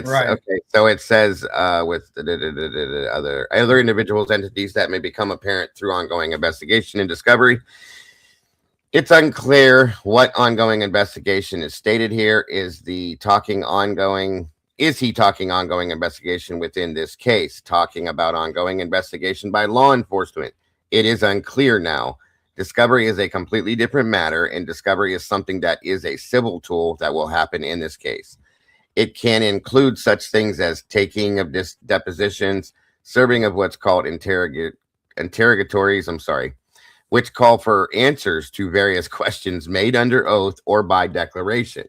Right. okay. So it says with the other individuals, entities that may become apparent through ongoing investigation and discovery. It's unclear what ongoing investigation is stated here. Is he talking ongoing investigation within this case? Talking about ongoing investigation by law enforcement. It is unclear now. Discovery is a completely different matter, and discovery is something that is a civil tool that will happen in this case. It can include such things as taking of depositions, serving of what's called interrogatories, which call for answers to various questions made under oath or by declaration.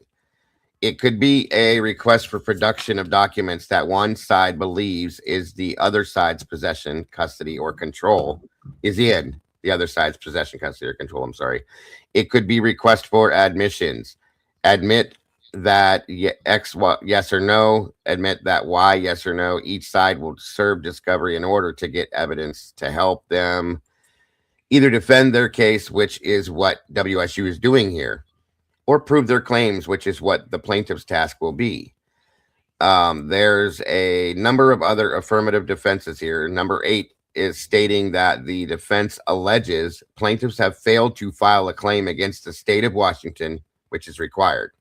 It could be a request for production of documents that one side believes is the other side's possession, custody, or control, is in the other side's possession, custody, or control. It could be request for admissions. Admit that X, yes or no, admit that Y, yes or no. Each side will serve discovery in order to get evidence to help them either defend their case, which is what WSU is doing here, or prove their claims, which is what the plaintiff's task will be. There's a number of other affirmative defenses here. Number 8 is stating that the defense alleges plaintiffs have failed to file a claim against the state of Washington, which is required.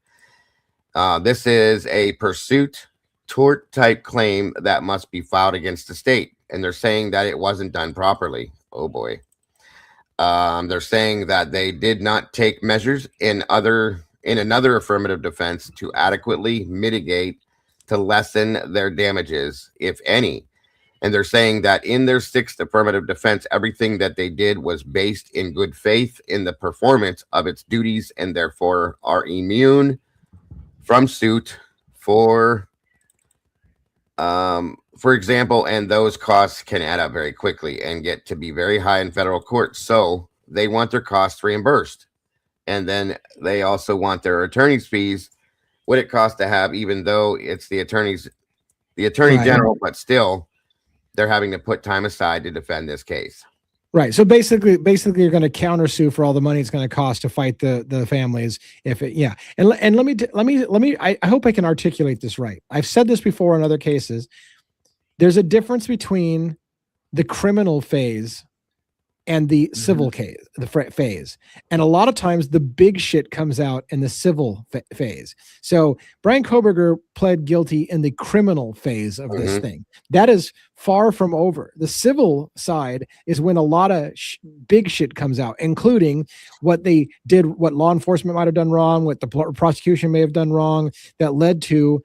This is a pursuit tort type claim that must be filed against the state. And they're saying that it wasn't done properly. Oh boy. They're saying that they did not take measures in another affirmative defense to adequately mitigate to lessen their damages, if any. And they're saying that in their 6th affirmative defense, everything that they did was based in good faith in the performance of its duties, and therefore are immune from suit for example, and those costs can add up very quickly and get to be very high in federal court. So they want their costs reimbursed. And then they also want their attorney's fees, what it costs to have, even though it's the attorney general, but still they're having to put time aside to defend this case. Right. So basically you're going to countersue for all the money it's going to cost to fight the families. And let me, I hope I can articulate this right. I've said this before in other cases. There's a difference between the criminal phase and the civil case, phase. And a lot of times the big shit comes out in the civil phase. So Brian Koberger pled guilty in the criminal phase of this thing. That is far from over. The civil side is when a lot of big shit comes out, including what they did, what law enforcement might have done wrong, what the prosecution may have done wrong, that led to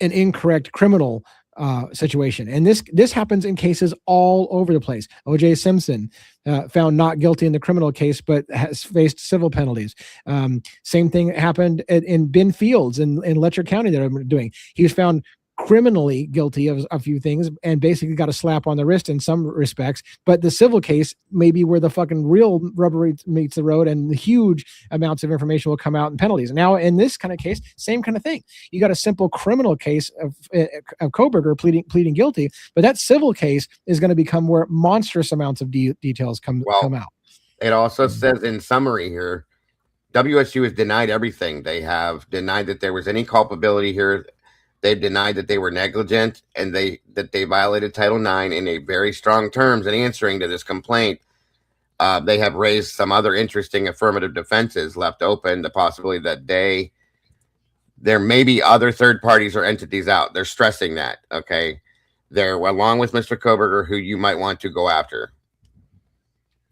an incorrect criminal situation. And this happens in cases all over the place. O.J. Simpson found not guilty in the criminal case, but has faced civil penalties. Same thing happened in Ben Fields in Letcher County that I'm doing. He was found criminally guilty of a few things and basically got a slap on the wrist in some respects. But the civil case may be where the fucking real rubber meets the road and the huge amounts of information will come out in penalties. Now, in this kind of case, same kind of thing. You got a simple criminal case of Koberger pleading guilty, but that civil case is going to become where monstrous amounts of details come out. It also says in summary here, WSU has denied everything. They have denied that there was any culpability here. They've denied that they were negligent and that they violated Title IX in a very strong terms in answering to this complaint. They have raised some other interesting affirmative defenses, left open the possibility that there may be other third parties or entities out. They're stressing that, okay? They're along with Mr. Koberger, who you might want to go after.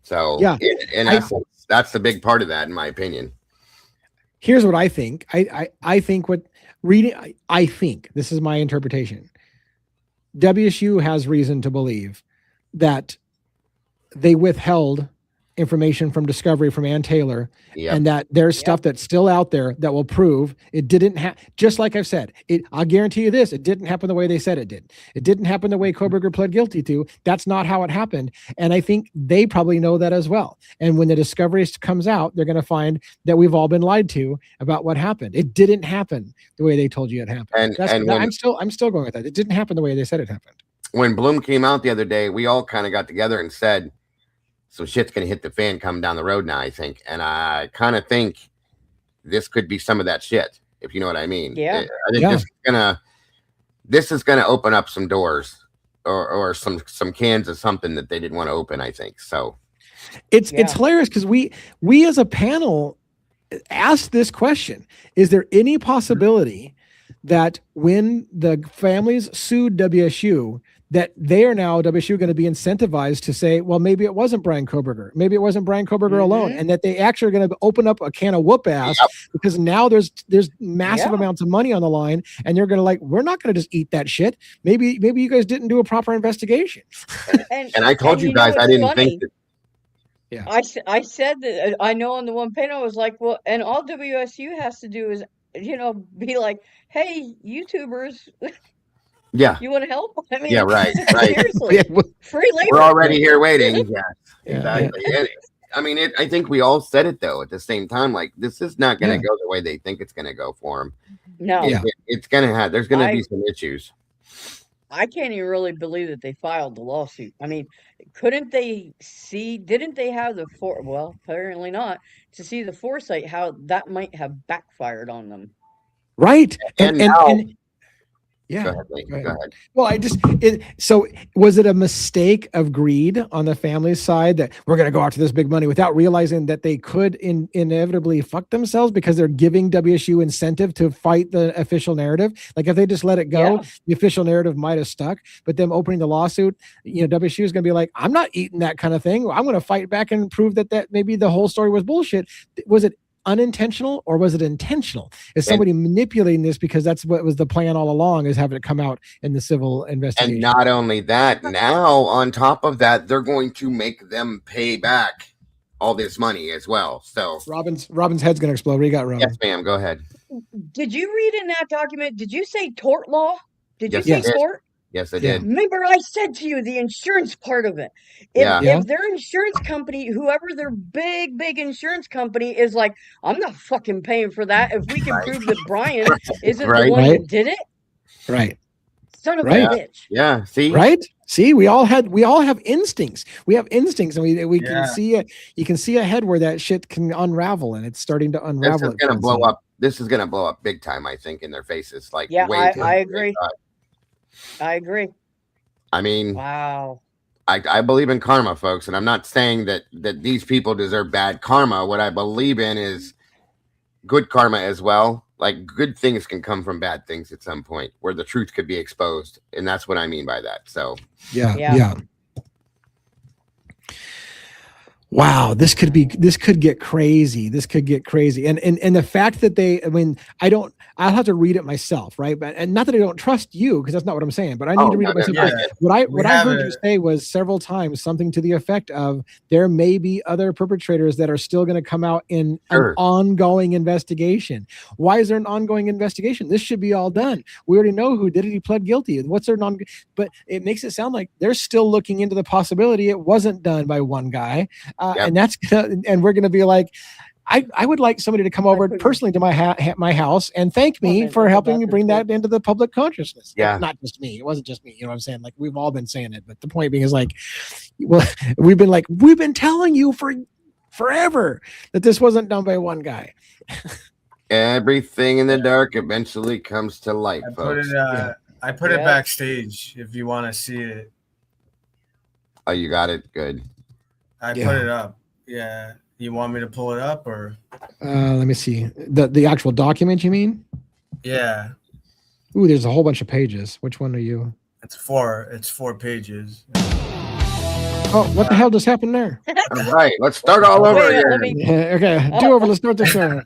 So, yeah, in essence, that's the big part of that, in my opinion. Here's what I think. I think what reading, I think this is my interpretation. WSU has reason to believe that they withheld information from Discovery from Ann Taylor, Yep. and that there's stuff that's still out there that will prove it didn't happen. Just like I've said, I'll guarantee you this: it didn't happen the way they said it did. It didn't happen the way Koberger pled guilty to. That's not how it happened, and I think they probably know that as well. And when the Discovery comes out, they're going to find that we've all been lied to about what happened. It didn't happen the way they told you it happened. I'm still going with that. It didn't happen the way they said it happened. When Bloom came out the other day, we all kind of got together and said, so shit's going to hit the fan coming down the road now, I think. And I kind of think this could be some of that shit, if you know what I mean. Yeah. I think this is gonna open up some doors or some cans of something that they didn't want to open, I think. So it's hilarious because we as a panel asked this question. Is there any possibility that when the families sued WSU, that they are now WSU going to be incentivized to say, well, maybe it wasn't Brian Koberger, maybe it wasn't Brian Koberger alone, and that they actually are going to open up a can of whoop ass because now there's massive amounts of money on the line, and they're going to we're not going to just eat that shit. Maybe you guys didn't do a proper investigation. And I told you guys I didn't think that. Yeah, I said that. I know on the one panel I was like, well, and all WSU has to do is be like, hey, YouTubers. Yeah. You want to help? I mean, right. Seriously, free labor. We're already here waiting. Yeah, exactly. I mean, I think we all said it though at the same time. Like, this is not going to go the way they think it's going to go for them. No, it's going to have. There's going to be some issues. I can't even really believe that they filed the lawsuit. I mean, couldn't they see? Didn't they have the well, apparently not, to see the foresight how that might have backfired on them. Right, and now. Yeah. Go ahead. Well, so was it a mistake of greed on the family's side that we're going to go after this big money without realizing that they could inevitably fuck themselves because they're giving WSU incentive to fight the official narrative? Like if they just let it go, the official narrative might have stuck, but them opening the lawsuit, WSU is going to be like, I'm not eating that kind of thing. I'm going to fight back and prove that maybe the whole story was bullshit. Was it unintentional or was it intentional? Is somebody manipulating this because that's what was the plan all along, is having it come out in the civil investigation? And not only that, now on top of that, they're going to make them pay back all this money as well. So Robin's head's gonna explode. What do you got, Robin? Yes, ma'am. Go ahead. Did you read in that document? Did you say tort law? Did you say tort? Yes, I did. Remember, I said to you the insurance part of it. If their insurance company, whoever their big insurance company is like, I'm not fucking paying for that if we can prove that Brian isn't the one that did it. Right. Son of a bitch. Yeah. See. Right. See, we all have instincts. We have instincts, and we can see it. You can see ahead where that shit can unravel, and it's starting to unravel. This is gonna blow up. This is gonna blow up big time, I think, in their faces. Like, I agree. I agree. I mean, wow. I believe in karma, folks, and I'm not saying that these people deserve bad karma. What I believe in is good karma as well. Like, good things can come from bad things at some point, where the truth could be exposed, and that's what I mean by that. So, yeah. Wow, this could get crazy. This could get crazy. And the fact that I'll have to read it myself, right? And not that I don't trust you, because that's not what I'm saying, but I need to read it myself. Yeah. What I heard you say was several times something to the effect of there may be other perpetrators that are still going to come out in an ongoing investigation. Why is there an ongoing investigation? This should be all done. We already know who did it. He pled guilty. What's their but it makes it sound like they're still looking into the possibility it wasn't done by one guy. And we're going to be like, I would like somebody to come over personally to my house and thank me for helping me bring that into the public consciousness. Yeah. Not just me. It wasn't just me. You know what I'm saying? Like, we've all been saying it, but the point being is like, well, we've been telling you for forever that this wasn't done by one guy. Everything in the dark eventually comes to light, folks. I put it backstage if you want to see it. Oh, you got it? Good. I put it up. Yeah. You want me to pull it up or? Let me see. The actual document, you mean? Yeah. Ooh, there's a whole bunch of pages. Which one are you? It's 4 pages. Oh, what the hell just happened there? All right, let's start all over again. Okay, do over. Let's start the show.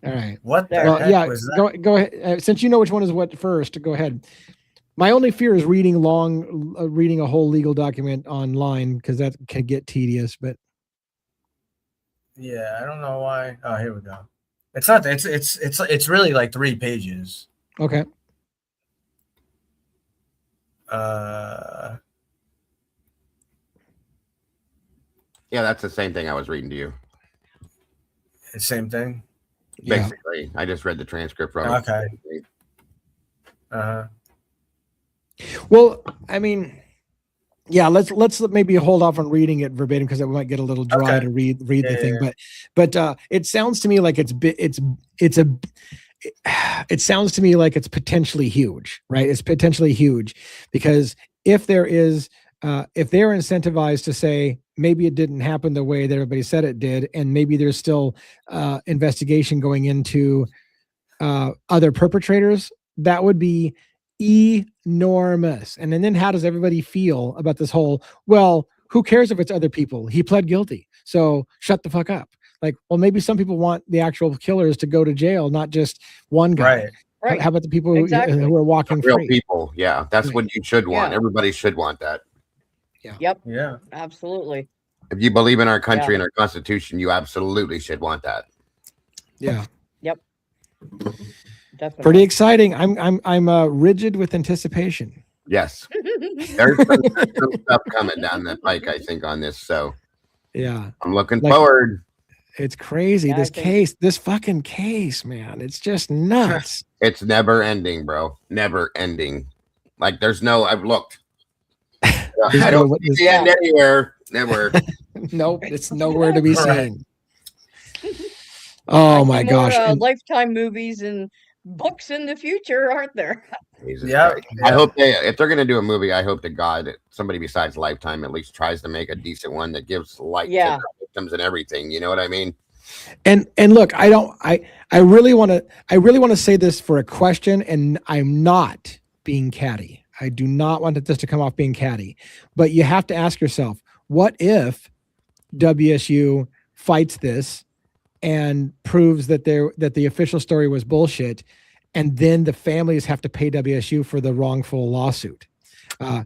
All right. What the heck was that? Go ahead. Since you know which one is what first, go ahead. My only fear is reading a whole legal document online, because that can get tedious. But Yeah, I don't know why. Oh, here we go. It's not. It's really like 3 pages. okay, Uh, Yeah, that's the same thing I was reading to you. same thing. yeah. Basically, I just read the transcript from it. Okay. Well, I mean, yeah. Let's maybe hold off on reading it verbatim, because it might get a little dry Okay. to read Yeah, the thing. yeah. But it sounds to me like it sounds to me like it's potentially huge, right? It's potentially huge, because if they're incentivized to say maybe it didn't happen the way that everybody said it did, and maybe there's still investigation going into other perpetrators, that would be enormous. And then how does everybody feel about this whole, well, who cares if it's other people? He pled guilty, so shut the fuck up. Like, well, maybe some people want the actual killers to go to jail, not just one guy. Right. How about the people Exactly. who are walking Real free? people. Yeah, that's Right. what you should want. Yeah. Everybody should want that. Yep, Yeah. absolutely. If you believe in our country Yeah. and our constitution, you absolutely should want that. Yeah. Yep. Definitely. Pretty exciting. I'm rigid with anticipation. Yes. There's some stuff coming down the pike, I think, on this. So Yeah. I'm looking Like- forward. It's crazy. Yeah, I think- This fucking case, man. It's just nuts. It's never ending, bro. Never ending. Like I've looked. I don't see the end anywhere. Never. Nope. It's nowhere to be Right. seen. Oh Like my more, gosh. And- Lifetime movies and books in the future, aren't there? Jesus Yeah. Christ. I hope if they're going to do a movie, I hope to God that somebody besides Lifetime at least tries to make a decent one that gives light to the victims and everything. You know what I mean? And look, I really want to say this for a question, and I'm not being catty. I do not want this to come off being catty, but you have to ask yourself, what if WSU fights this and proves that the official story was bullshit, and then the families have to pay WSU for the wrongful lawsuit? How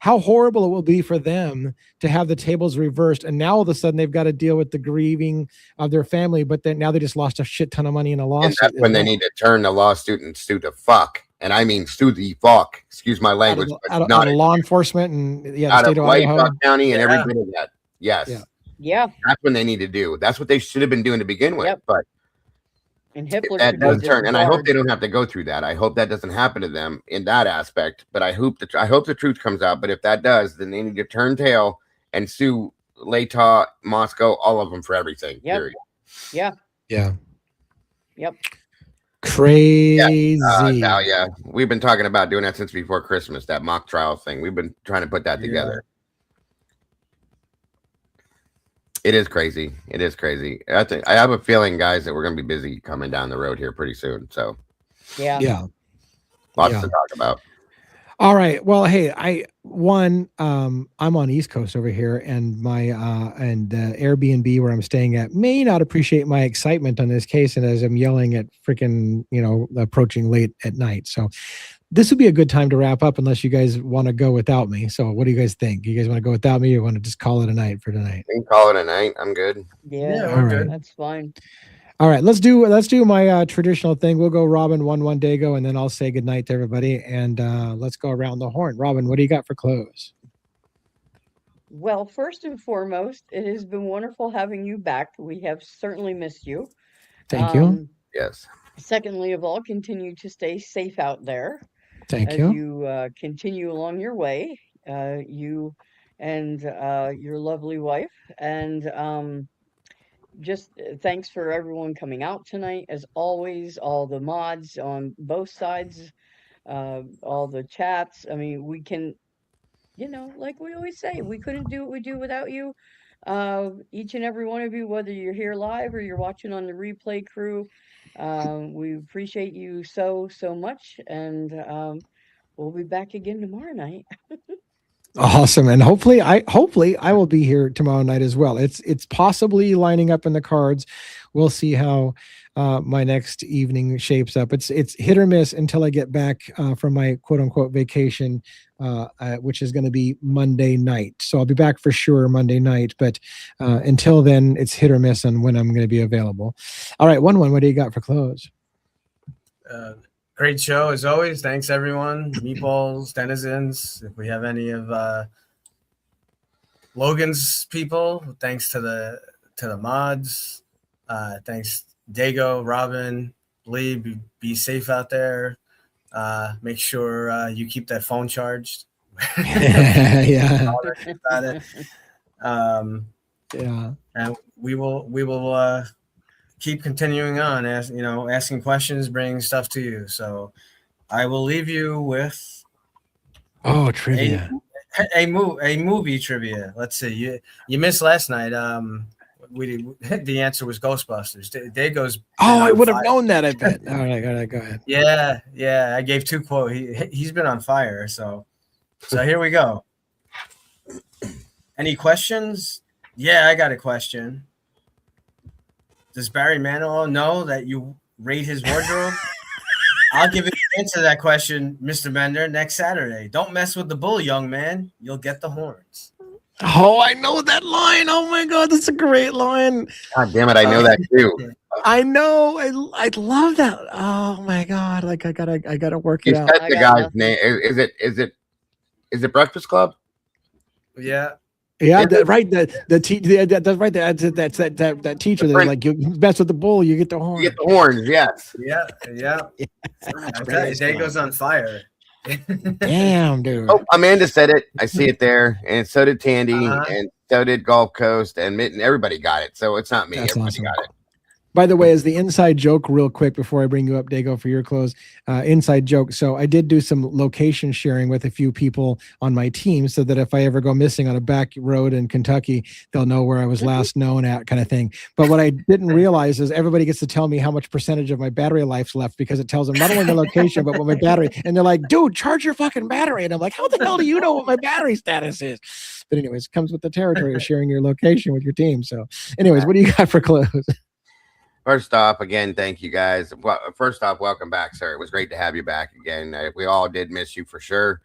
horrible it will be for them to have the tables reversed, and now all of a sudden they've got to deal with the grieving of their family, but then now they just lost a shit ton of money in a lawsuit. And that's when they need to turn the lawsuit and sue the fuck. And I mean sue the fuck. Excuse my language. Out of law enforcement and the out state of of Idaho. White County and Yeah. every bit of that. Yes. Yeah. Yeah. That's when they need to do. That's what they should have been doing to begin with. Yep. But And Hitler that could does be turn, and I hope they disbarred. don't have to go through that. I hope that doesn't happen to them in that aspect. But I hope the truth comes out. But if that does, then they need to turn tail and sue Latah, Moscow, all of them for everything. Yep. Period. Yeah. Yeah. Yep. Crazy. Talia, we've been talking about doing that since before Christmas. That mock trial thing. We've been trying to put that together. It is crazy. It is crazy. I have a feeling, guys, that we're going to be busy coming down the road here pretty soon. So Yeah. Yeah. lots Yeah. to talk about. All right. Well, hey, I'm on East Coast over here, and my Airbnb where I'm staying at may not appreciate my excitement on this case, and as I'm yelling at freaking, approaching late at night. So this would be a good time to wrap up, unless you guys want to go without me. So what do you guys think? You guys want to go without me, or want to just call it a night for tonight? We can call it a night. I'm good. Yeah. All right. That's fine. All right, let's do my traditional thing. We'll go Robin, one Dago, and then I'll say goodnight to everybody, and let's go around the horn. Robin, what do you got for close? Well, first and foremost, it has been wonderful having you back. We have certainly missed you. Thank you. Yes. Secondly of all, continue to stay safe out there Thank as you. you continue along your way. You and your lovely wife, and just thanks for everyone coming out tonight. As always, all the mods on both sides, all the chats. I mean, we can, like we always say, we couldn't do what we do without you. Each and every one of you, whether you're here live or you're watching on the replay crew, we appreciate you so much, and we'll be back again tomorrow night. Awesome, and hopefully I will be here tomorrow night as well. It's possibly lining up in the cards. We'll see how my next evening shapes up. It's hit or miss until I get back from my quote unquote vacation, which is going to be Monday night. So I'll be back for sure Monday night, but until then, it's hit or miss on when I'm going to be available. All right, one. What do you got for close? Great show as always. Thanks everyone, meatballs, denizens. If we have any of Logan's people, thanks to the mods. Thanks Dago, Robin, Lee. Be safe out there. Make sure you keep that phone charged. Yeah. About it. Yeah. And we will keep continuing on, asking questions, bringing stuff to you. So I will leave you with trivia. A movie trivia. Let's see. You missed last night. The answer was Ghostbusters. Dago's. I would have known that. I bet. All right, go ahead. Yeah. I gave 2 quotes. He's been on fire. So here we go. Any questions? Yeah, I got a question. Does Barry Manilow know that you raid his wardrobe? I'll give you the answer to that question, Mr. Bender, next Saturday. Don't mess with the bull, young man. You'll get the horns. Oh, I know that line. Oh my God, that's a great line. God damn it, I know that too. I know. I love that. Oh my God, like I gotta work it out. You said the guy's name. Is it Breakfast Club? Yeah. Yeah, right. That's right. That's that teacher. They're like, you mess with the bull, you get the horn. You get the horns. Yes. Yeah. Dago's on fire. Damn, dude. Oh, Amanda said it. I see it there, and so did Tandy, and so did Gulf Coast, and Mitten. Everybody got it. So it's not me. That's Everybody awesome. got it. By the way, as the inside joke, real quick before I bring you up, Dago, for your close, inside joke. So I did do some location sharing with a few people on my team so that if I ever go missing on a back road in Kentucky, they'll know where I was last known at, kind of thing. But what I didn't realize is everybody gets to tell me how much percentage of my battery life's left because it tells them not only the location, but what my battery. And they're like, dude, charge your fucking battery. And I'm like, how the hell do you know what my battery status is? But anyways, it comes with the territory of sharing your location with your team. So anyways, what do you got for close? First off, again, thank you guys. Well, first off, welcome back, sir. It was great to have you back again. We all did miss you for sure.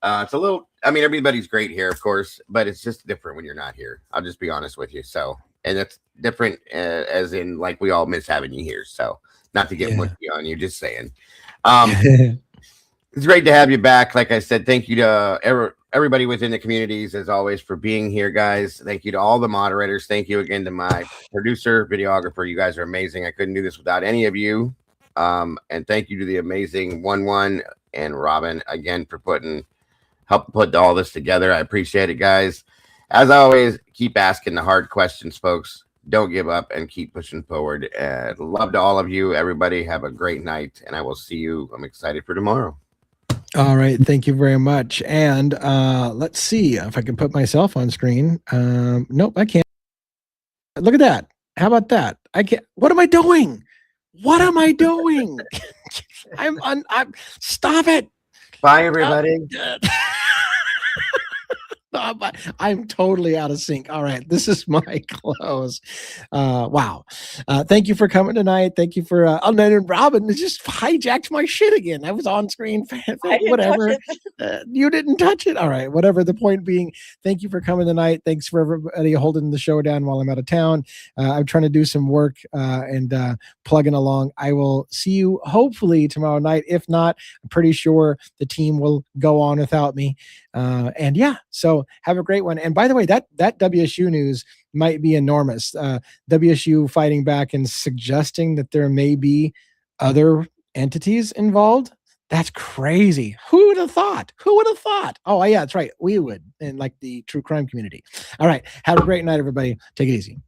It's a little, I mean, everybody's great here, of course, but it's just different when you're not here. I'll just be honest with you. So, and it's different as in like we all miss having you here. So, not to get mushy on you, just saying. It's great to have you back. Like I said, thank you to everybody within the communities, as always, for being here, guys. Thank you to all the moderators. Thank you again to my producer, videographer. You guys are amazing. I couldn't do this without any of you. And thank you to the amazing 1-1 and Robin again for help put all this together. I appreciate it, guys. As always, keep asking the hard questions, folks. Don't give up and keep pushing forward. Love to all of you. Everybody have a great night, and I will see you. I'm excited for tomorrow. All right. Thank you very much. And let's see if I can put myself on screen. Nope, I can't. Look at that. How about that? I can't. What am I doing? What am I doing? I'm stop it. Bye, everybody. I'm totally out of sync. All right, this is my close. Wow. Thank you for coming tonight. Thank you for and Robin just hijacked my shit again. I was on screen. Whatever. You didn't touch it. All right. Whatever. The point being, thank you for coming tonight. Thanks for everybody holding the show down while I'm out of town. I'm trying to do some work and plugging along. I will see you hopefully tomorrow night. If not, I'm pretty sure the team will go on without me. And yeah, so have a great one. And by the way, that WSU news might be enormous. WSU fighting back and suggesting that there may be other entities involved. That's crazy. Who would have thought? Who would have thought? Oh, yeah, that's right. We would, in like the true crime community. All right. Have a great night, everybody. Take it easy.